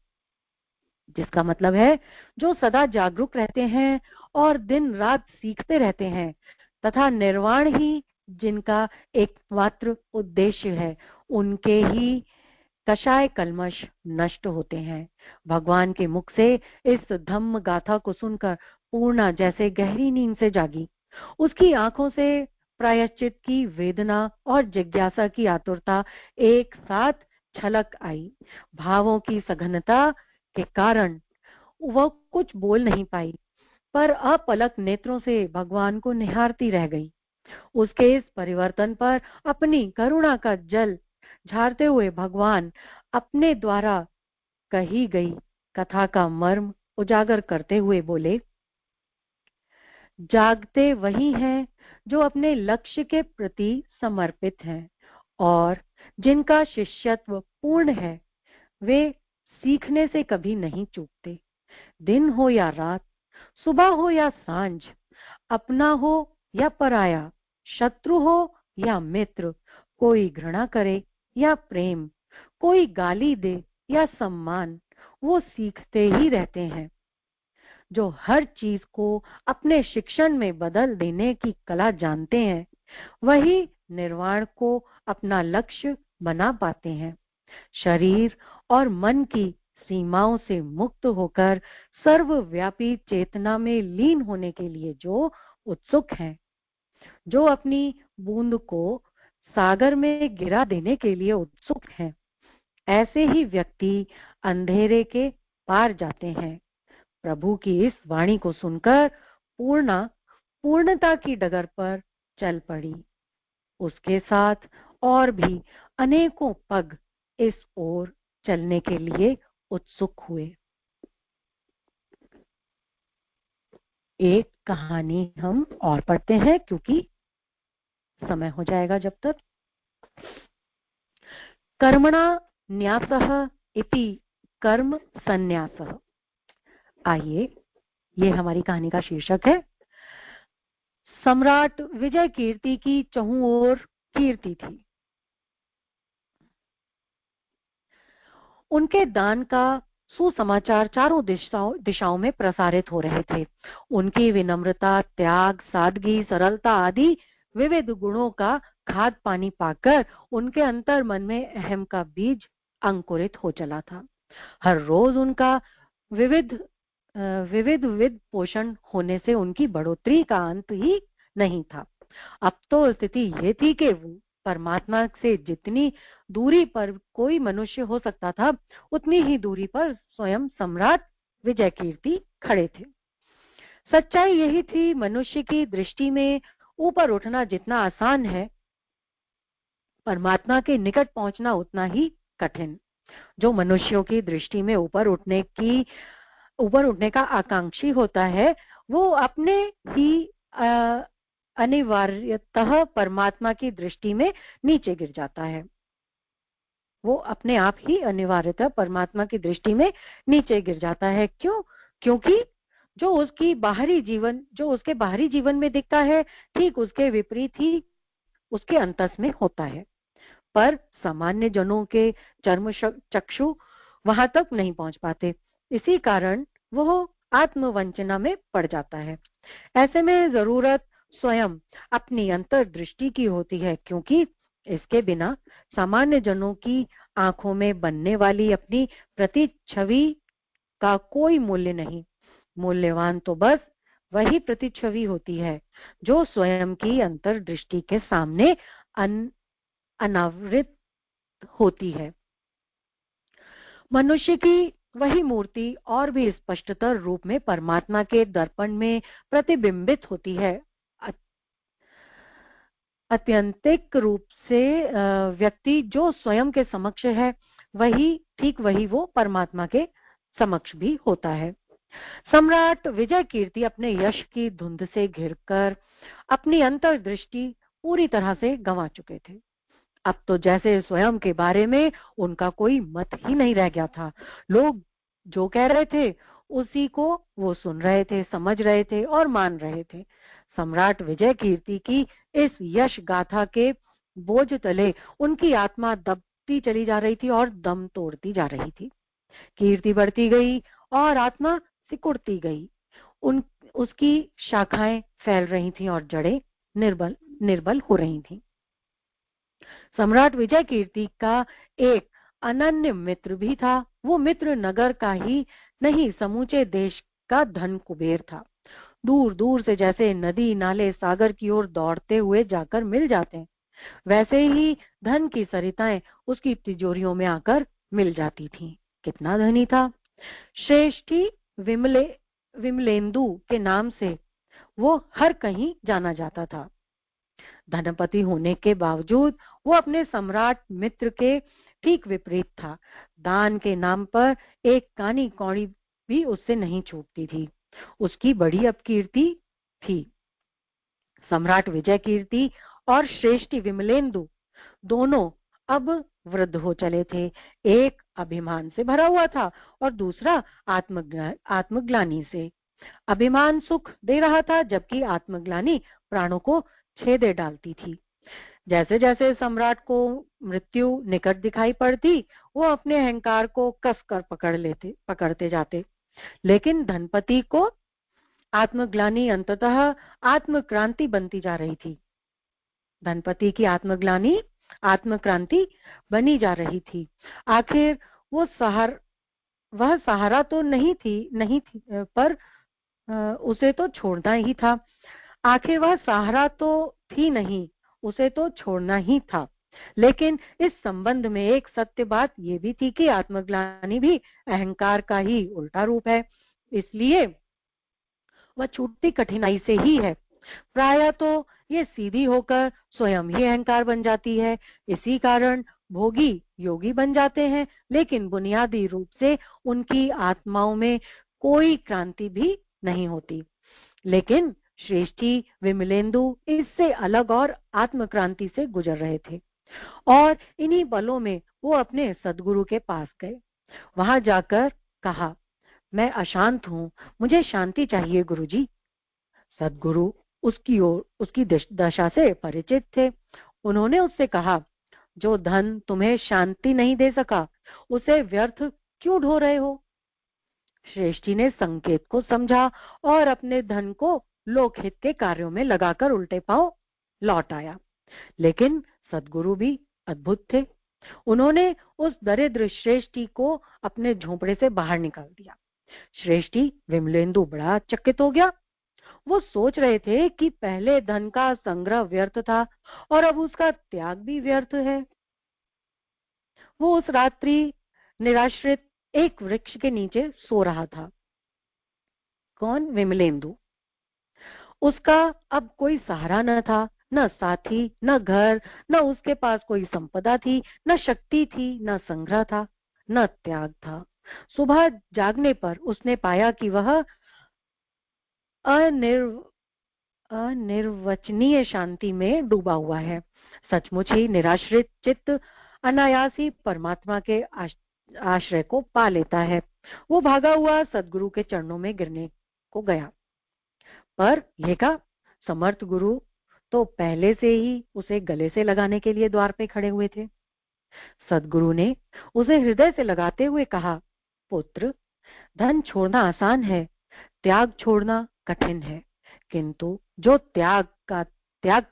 जिसका मतलब है, जो सदा जागरूक रहते हैं और दिन रात सीखते रहते हैं तथा निर्वाण ही जिनका एकमात्र उद्देश्य है, उनके ही कषाय कल्मश नष्ट होते हैं। भगवान के मुख से इस धम्म गाथा को सुनकर पूर्णा जैसे गहरी नींद से जागी। उसकी आंखों से प्रायश्चित की वेदना और जिज्ञासा की आतुरता एक साथ छलक आई। भावों की सघनता के कारण वह कुछ बोल नहीं पाई, पर अपलक नेत्रों से भगवान को निहारती रह गई। उसके इस परिवर्तन पर अपनी करुणा का जल झारते हुए भगवान अपने द्वारा कही गई कथा का मर्म उजागर करते हुए बोले, जागते वही हैं जो अपने लक्ष्य के प्रति समर्पित हैं और जिनका शिष्यत्व पूर्ण है। वे सीखने से कभी नहीं चूकते। दिन हो या रात, सुबह हो या सांझ, अपना हो या पराया, शत्रु हो या मित्र, कोई घृणा करे या प्रेम, कोई गाली दे या सम्मान, वो सीखते ही रहते हैं। जो हर चीज को अपने शिक्षण में बदल देने की कला जानते हैं, वही निर्वाण को अपना लक्ष्य बना पाते हैं। शरीर और मन की सीमाओं से मुक्त होकर सर्वव्यापी चेतना में लीन होने के लिए जो उत्सुक हैं, जो अपनी बूंद को सागर में गिरा देने के लिए उत्सुक हैं, ऐसे ही व्यक्ति अंधेरे के पार जाते हैं। प्रभु की इस वाणी को सुनकर पूर्णा पूर्णता की डगर पर चल पड़ी। उसके साथ और भी अनेकों पग इस ओर चलने के लिए उत्सुक हुए। एक कहानी हम और पढ़ते हैं, क्योंकि समय हो जाएगा जब तक। कर्मणा न्यासः इति कर्म संन्यासः। आइए, ये हमारी कहानी का शीर्षक है। सम्राट विजय कीर्ति की चहुं ओर कीर्ति थी। उनके दान का सुसमाचार चारों दिशाओं में प्रसारित हो रहे थे। उनकी विनम्रता, त्याग, सादगी, सरलता आदि विविध गुणों का खाद पानी पाकर उनके अंतर मन में अहम का बीज अंकुरित हो चला था। हर रोज उनका विविध विविध पोषण होने से उनकी बढ़ोतरी का अंत ही नहीं था। अब तो स्थिति ये थी कि परमात्मा से जितनी दूरी पर कोई मनुष्य हो सकता था, उतनी ही दूरी पर स्वयं सम्राट विजय कीर्ति खड़े थे। सच्चाई यही थी, मनुष्य की दृष्टि में ऊपर उठना जितना आसान है, परमात्मा के निकट पहुंचना उतना ही कठिन। जो मनुष्यों की दृष्टि में ऊपर उठने का आकांक्षी होता है, वो अपने ही अनिवार्यतः परमात्मा की दृष्टि में नीचे गिर जाता है। वो अपने आप ही अनिवार्यतः परमात्मा की दृष्टि में नीचे गिर जाता है। क्यों? क्योंकि जो उसके बाहरी जीवन में दिखता है, ठीक उसके विपरीत ही उसके अंतस में होता है। पर सामान्य जनों के चक्षु वहां तक नहीं पहुंच पाते। इसी कारण वह आत्मवंचना में पड़ जाता है। ऐसे में जरूरत स्वयं अपनी अंतर्दृष्टि की होती है, क्योंकि इसके बिना सामान्य जनों की आंखों में बनने वाली अपनी प्रतिच्छवि का कोई मूल्य नहीं। मूल्यवान तो बस वही प्रतिच्छवि होती है जो स्वयं की अंतर्दृष्टि के सामने अनावृत होती है। मनुष्य की वही मूर्ति और भी स्पष्टतर रूप में परमात्मा के दर्पण में प्रतिबिंबित होती है। आत्यंतिक रूप से व्यक्ति जो स्वयं के समक्ष है, ठीक वही वो परमात्मा के समक्ष भी होता है। सम्राट विजय कीर्ति अपने यश की धुंध से घिरकर अपनी अंतर्दृष्टि पूरी तरह से गंवा चुके थे। अब तो जैसे स्वयं के बारे में उनका कोई मत ही नहीं रह गया था। लोग जो कह रहे थे उसी को वो सुन रहे थे, समझ रहे थे और मान रहे थे। सम्राट विजय कीर्ति की इस यश गाथा के बोझ तले उनकी आत्मा दबती चली जा रही थी और दम तोड़ती जा रही थी। कीर्ति बढ़ती गई और आत्मा सिकुड़ती गई। उसकी शाखाएं फैल रही थी और जड़ें निर्बल हो रही थी। सम्राट विजय कीर्ति का एक अनन्य मित्र भी था। वो मित्र नगर का ही नहीं, समूचे देश का धन कुबेर था। दूर दूर से जैसे नदी नाले सागर की ओर दौड़ते हुए जाकर मिल जाते हैं, वैसे ही धन की सरिताएं उसकी तिजोरियों में आकर मिल जाती थीं। कितना धनी था। श्रेष्ठी विमलेंदु के नाम से वो हर कहीं जाना जाता था। धनपति होने के बावजूद वो अपने सम्राट मित्र के ठीक विपरीत था। दान के नाम पर एक कानी कौड़ी भी उससे नहीं छूटती थी। उसकी बड़ी अपकीर्ति थी। सम्राट विजय कीर्ति और श्रेष्ठी विमलेंदु दोनों अब वृद्ध हो चले थे। एक अभिमान से भरा हुआ था और दूसरा आत्मग्लानि से। अभिमान सुख दे रहा था, जबकि आत्मग्लानि प्राणों को छेदे डालती थी। जैसे जैसे सम्राट को मृत्यु निकट दिखाई पड़ती, वो अपने अहंकार को कसकर पकड़ते जाते। लेकिन धनपति को आत्मग्लानि अंततः आत्मक्रांति बनती जा रही थी। धनपति की आत्मक्रांति बनी जा रही थी। आखिर वह सहारा तो नहीं थी, पर उसे तो छोड़ना ही था। आखिर वह सहारा तो थी नहीं, उसे तो छोड़ना ही था। लेकिन इस संबंध में एक सत्य बात यह भी थी कि आत्मग्लानि भी अहंकार का ही उल्टा रूप है। इसलिए वह छूटती कठिनाई से ही है। प्रायः तो ये सीधी होकर स्वयं ही अहंकार बन जाती है। इसी कारण भोगी योगी बन जाते हैं, लेकिन बुनियादी रूप से उनकी आत्माओं में कोई क्रांति भी नहीं होती। लेकिन श्रेष्ठी विमलेंदु इससे अलग और आत्मक्रांति से गुजर रहे थे और इन्हीं बलों में वो अपने सदगुरु के पास गए। वहां जाकर कहा, मैं अशांत हूँ, मुझे शांति चाहिए गुरुजी। सदगुरु उसकी दशा से परिचित थे। उन्होंने उससे कहा, जो धन तुम्हें शांति नहीं दे सका उसे व्यर्थ क्यों ढो रहे हो? श्रेष्ठी ने संकेत को समझा और अपने धन को लोकहित के कार्यों में लगाकर उल्टे पांव लौट आया। लेकिन सदगुरु भी अद्भुत थे। उन्होंने उस दरिद्र श्रेष्ठी को अपने झोंपड़े से बाहर निकाल दिया। श्रेष्ठी विमलेंदु बड़ा चकित हो गया। वो सोच रहे थे कि पहले धन का संग्रह व्यर्थ था और अब उसका त्याग भी व्यर्थ है। वो उस रात्रि निराश्रित एक वृक्ष के नीचे सो रहा था। कौन? विमलेंदु। उसका अब कोई सहारा न था, न साथी, न घर, न उसके पास कोई संपदा थी, न शक्ति थी, न संग्रह था, न त्याग था। सुबह जागने पर उसने पाया कि वह अनिर्वचनीय शांति में डूबा हुआ है। सचमुच ही निराश्रित चित्त अनायास ही परमात्मा के आश्रय को पा लेता है। वो भागा हुआ सदगुरु के चरणों में गिरने को गया। पर यह का समर्थ गुरु तो पहले से ही उसे गले से लगाने के लिए द्वार पे खड़े हुए थे। सदगुरु ने उसे हृदय से लगाते हुए कहा, पुत्र, धन छोड़ना आसान है, त्याग छोड़ना कठिन है, किंतु जो त्याग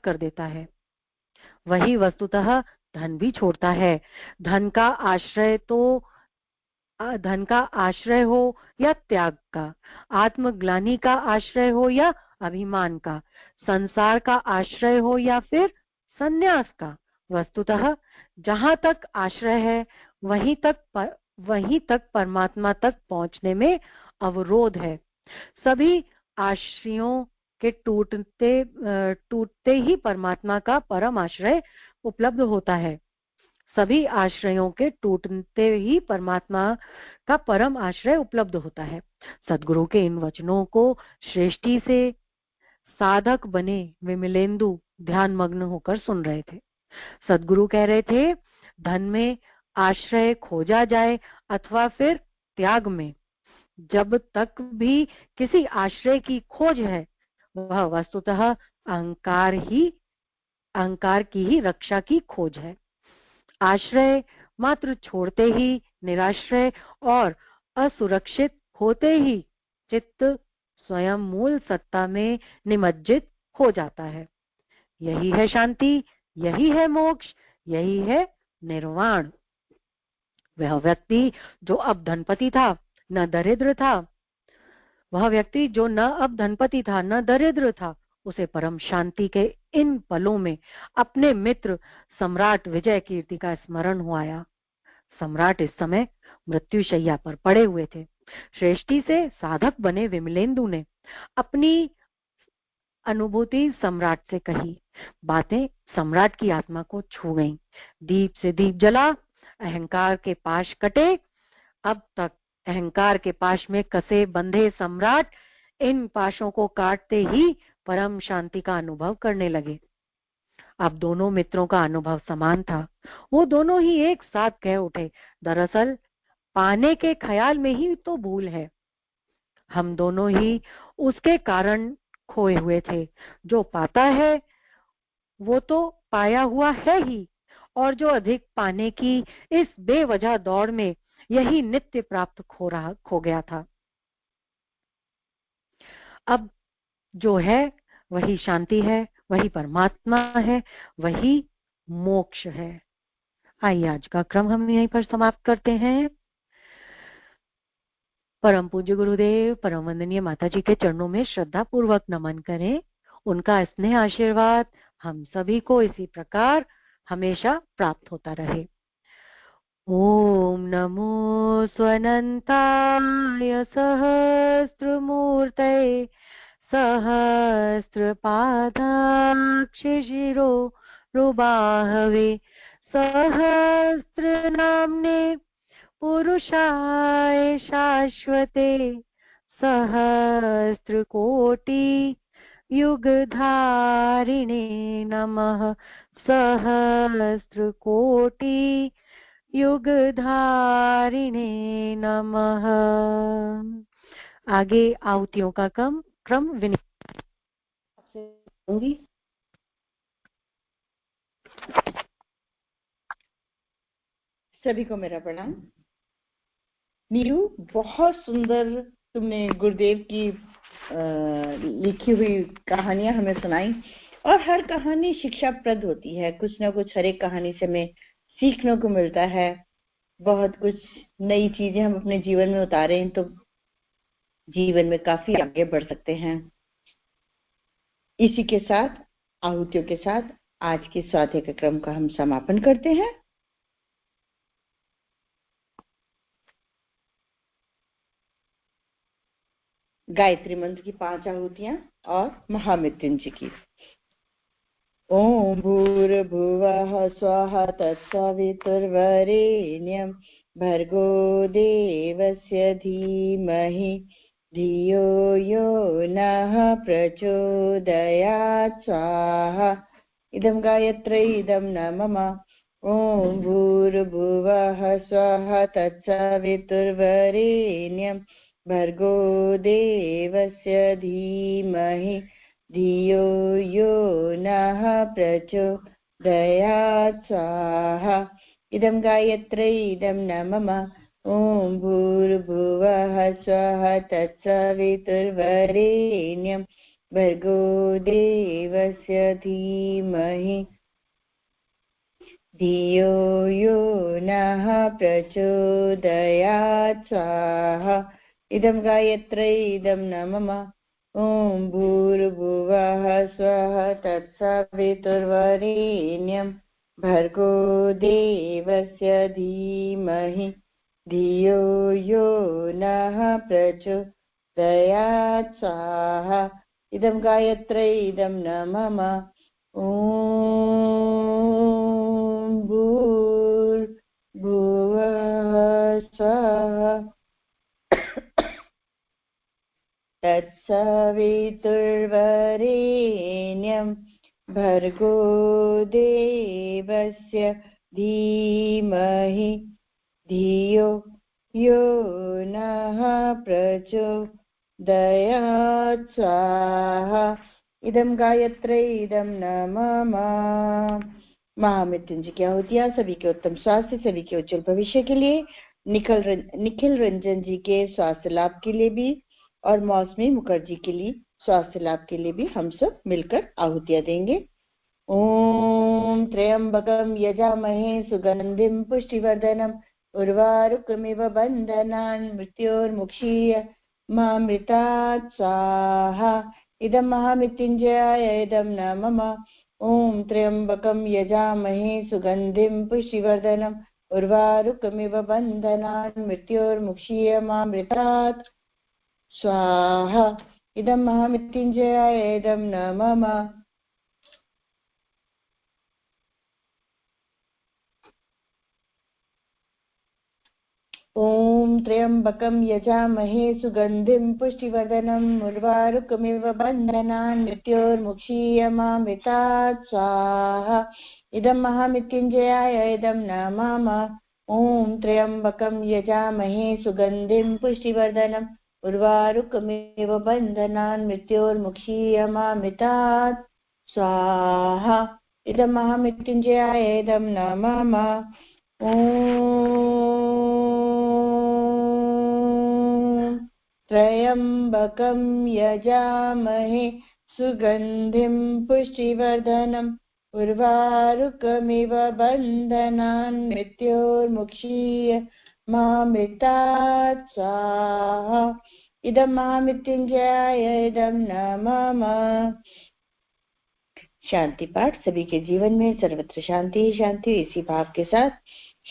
कर देता है वही वस्तुतः धन भी छोड़ता है। धन का आश्रय हो या त्याग का, आत्मग्लानि का आश्रय हो या अभिमान का, संसार का आश्रय हो या फिर संन्यास का, वस्तुतः जहां तक आश्रय है वहीं तक परमात्मा तक पहुंचने में अवरोध है। सभी आश्रयों के टूटते ही परमात्मा का परम आश्रय उपलब्ध होता है। सभी आश्रयों के टूटते ही परमात्मा का परम आश्रय उपलब्ध होता है। सदगुरु के इन वचनों को सृष्टि से साधक बने विमलेंदु ध्यान मग्न होकर सुन रहे थे। सदगुरु कह रहे थे, धन में आश्रय खोजा जाए अथवा फिर त्याग में, जब तक भी किसी आश्रय की खोज है वह वस्तुतः अहंकार की ही रक्षा की खोज है। आश्रय मात्र छोड़ते ही निराश्रय और असुरक्षित होते ही चित्त स्वयं मूल सत्ता में निमज्जित हो जाता है। यही है शांति, यही है मोक्ष, यही है निर्वाण। वह व्यक्ति जो अब धनपति था न दरिद्र था, वह व्यक्ति जो न अब धनपति था न दरिद्र था, उसे परम शांति के इन पलों में अपने मित्र सम्राट विजय कीर्ति का स्मरण हुआ। सम्राट इस समय मृत्युशैया पर पड़े हुए थे। सृष्टि से साधक बने विमलेंदु ने अपनी अनुभूति सम्राट से कही। बातें सम्राट की आत्मा को छू गईं। दीप से दीप जला, अहंकार के पाश कटे। अब तक अहंकार के पाश में कसे बंधे सम्राट इन पाशों को काटते ही परम शांति का अनुभव करने लगे। अब दोनों मित्रों का अनुभव समान था। वो दोनों ही एक साथ कह उठे, दरअसल पाने के ख्याल में ही तो भूल है। हम दोनों ही उसके कारण खोए हुए थे। जो पाता है वो तो पाया हुआ है ही, और जो अधिक पाने की इस बेवजह दौड़ में यही नित्य प्राप्त खो गया था। अब जो है वही शांति है, वही परमात्मा है, वही मोक्ष है। आइए आज का क्रम हम यहीं पर समाप्त करते हैं। परम पूज्य गुरुदेव परम वंदनीय माता जी के चरणों में श्रद्धा पूर्वक नमन करें। उनका स्नेह आशीर्वाद हम सभी को इसी प्रकार हमेशा प्राप्त होता रहे। ओम नमो स्वनंताय सहस्त्रमूर्तये सहस्रपादाक्षशिरो रुबाहवे सहस्रनाम्ने पुरुषाय शाश्वते सहस्रकोटि युगधारिणे नमः। सहस्रकोटि युगधारिणे नमः। आगे आहुतियों का क्रम विनती। सभी को मेरा प्रणाम। नीरू, बहुत सुंदर तुमने गुरुदेव की लिखी हुई कहानियां हमें सुनाई, और हर कहानी शिक्षाप्रद होती है। कुछ ना कुछ हर एक कहानी से हमें सीखने को मिलता है। बहुत कुछ नई चीजें हम अपने जीवन में उतारें तो जीवन में काफी आगे बढ़ सकते हैं। इसी के साथ, आहुतियों के साथ आज के स्वाध्याय के क्रम का हम समापन करते हैं। गायत्री मंत्र की 5 आहुतियां और महामृत्युंजय की। ओम भूर्भुवः स्वः तत्सवितुर्वरेण्यं भर्गो देवस्य धीमहि धियो यो नः प्रचोदयात् स्वाहा। इदं गायत्री इदं न मम। ओम भूर्भुवः स्वः तत्सवितुर्वरेण्यं भर्गो देवस्य धीमहि धियो यो नः प्रचोदयात् स्वाहा। इदं गायत्र्यै इदं न मम ॐ भूर्भुवः स्वः तत्सवितुर्वरेण्यं भर्गो देवस्य धीमहि धियो यो नः प्रचोदयात् स्वाहा। इदं गायत्र्यै इदं न मम ॐ भूर्भुवः स्वः तत्सवितुर्वरेण्यं भर्गो देवस्य धीमहि धियो यो नः प्रचोदयात् स्वाहा। इदं गायत्र्यै इदं न मम ॐ भूर्भुवः स्वः तत्सवितुर्वरेण्यं भर्गो देवस्य धीमहि धियो यो नः प्रचोदयात् स्वाहा। इदं गायत्र्यै इदं न मम। महामृत्युंजय की आहुतियां सभी के उत्तम स्वास्थ्य, सभी के उज्जवल भविष्य के लिए, निखिल रंजन जी के स्वास्थ्य लाभ के लिए भी और मौसमी मुखर्जी के लिए स्वास्थ्य लाभ के लिए भी हम सब मिलकर आहुतियां देंगे। ओम त्र्यंबकं यजामहे सुगंधिं पुष्टिवर्धनम् उर्वारुकमिव बन्धनान् मृत्योर्मुक्षीय मामृतात् स्वाहा। इदं महामृत्युंजयाय इदं न मम ॐ त्र्यंबकं यजामहे सुगंधिं पुष्टिवर्धनम् उर्वारुकमिव बन्धनान् मृत्योर्मुक्षीय मामृतात् स्वाहा। इदं महामृत्युंजयाय इदं न मम ॐ त्र्यंबकं यजामहे सुगंधिं पुष्टिवर्धनम् उर्वारुकमिव बन्धनान् मृत्योर्मुक्षीय मामृतात् स्वाहा। इदं महामृत्युंजयाय इदं न मम ॐ त्र्यंबकं यजामहे सुगंधिं पुष्टिवर्धनम् उर्वारुकमिव बन्धनान् मृत्योर्मुक्षीय मामृतात् स्वाहा। इदं महामृत्युंजयाय इदं न मम ॐ त्र्यंबकं यजामहे सुगंधिं पुष्टिवर्धनम् उर्वारुकमिव बन्धनान् मृत्योर्मुक्षीय मामृतात् स्वाहा। इदं महामृत्युंजयाय इदं न मम। शांति पाठ सभी के जीवन में सर्वत्र शांति ही शांति, इसी भाव के साथ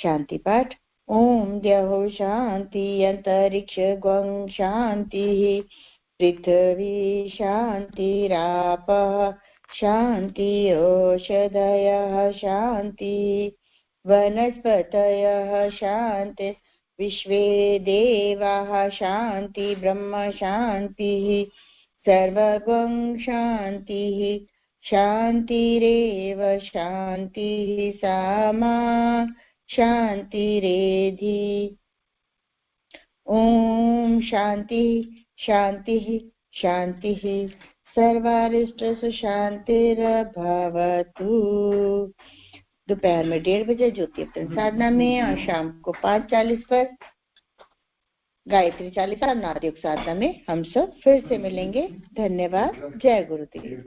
शांति पाठ। ओम द्यौः शांति अंतरिक्ष ग्वं शांति पृथ्वी शांतिरापः शांति ओषधयः शांति वनस्पतयः शांति विश्वे देवाः शांति ब्रह्म शांतिः सर्वगं शांतिः शांतिरेव शांतिः सामा शांतिरेधि। ओम शांति शांति शांति सर्वारिष्ट शांतिर्भवतु। दोपहर में 1:30 बजे ज्योति अवतरण साधना में और शाम को 5:40 पर गायत्री चालीसा नाद योग साधना में हम सब फिर से मिलेंगे। धन्यवाद। जय गुरुदेव।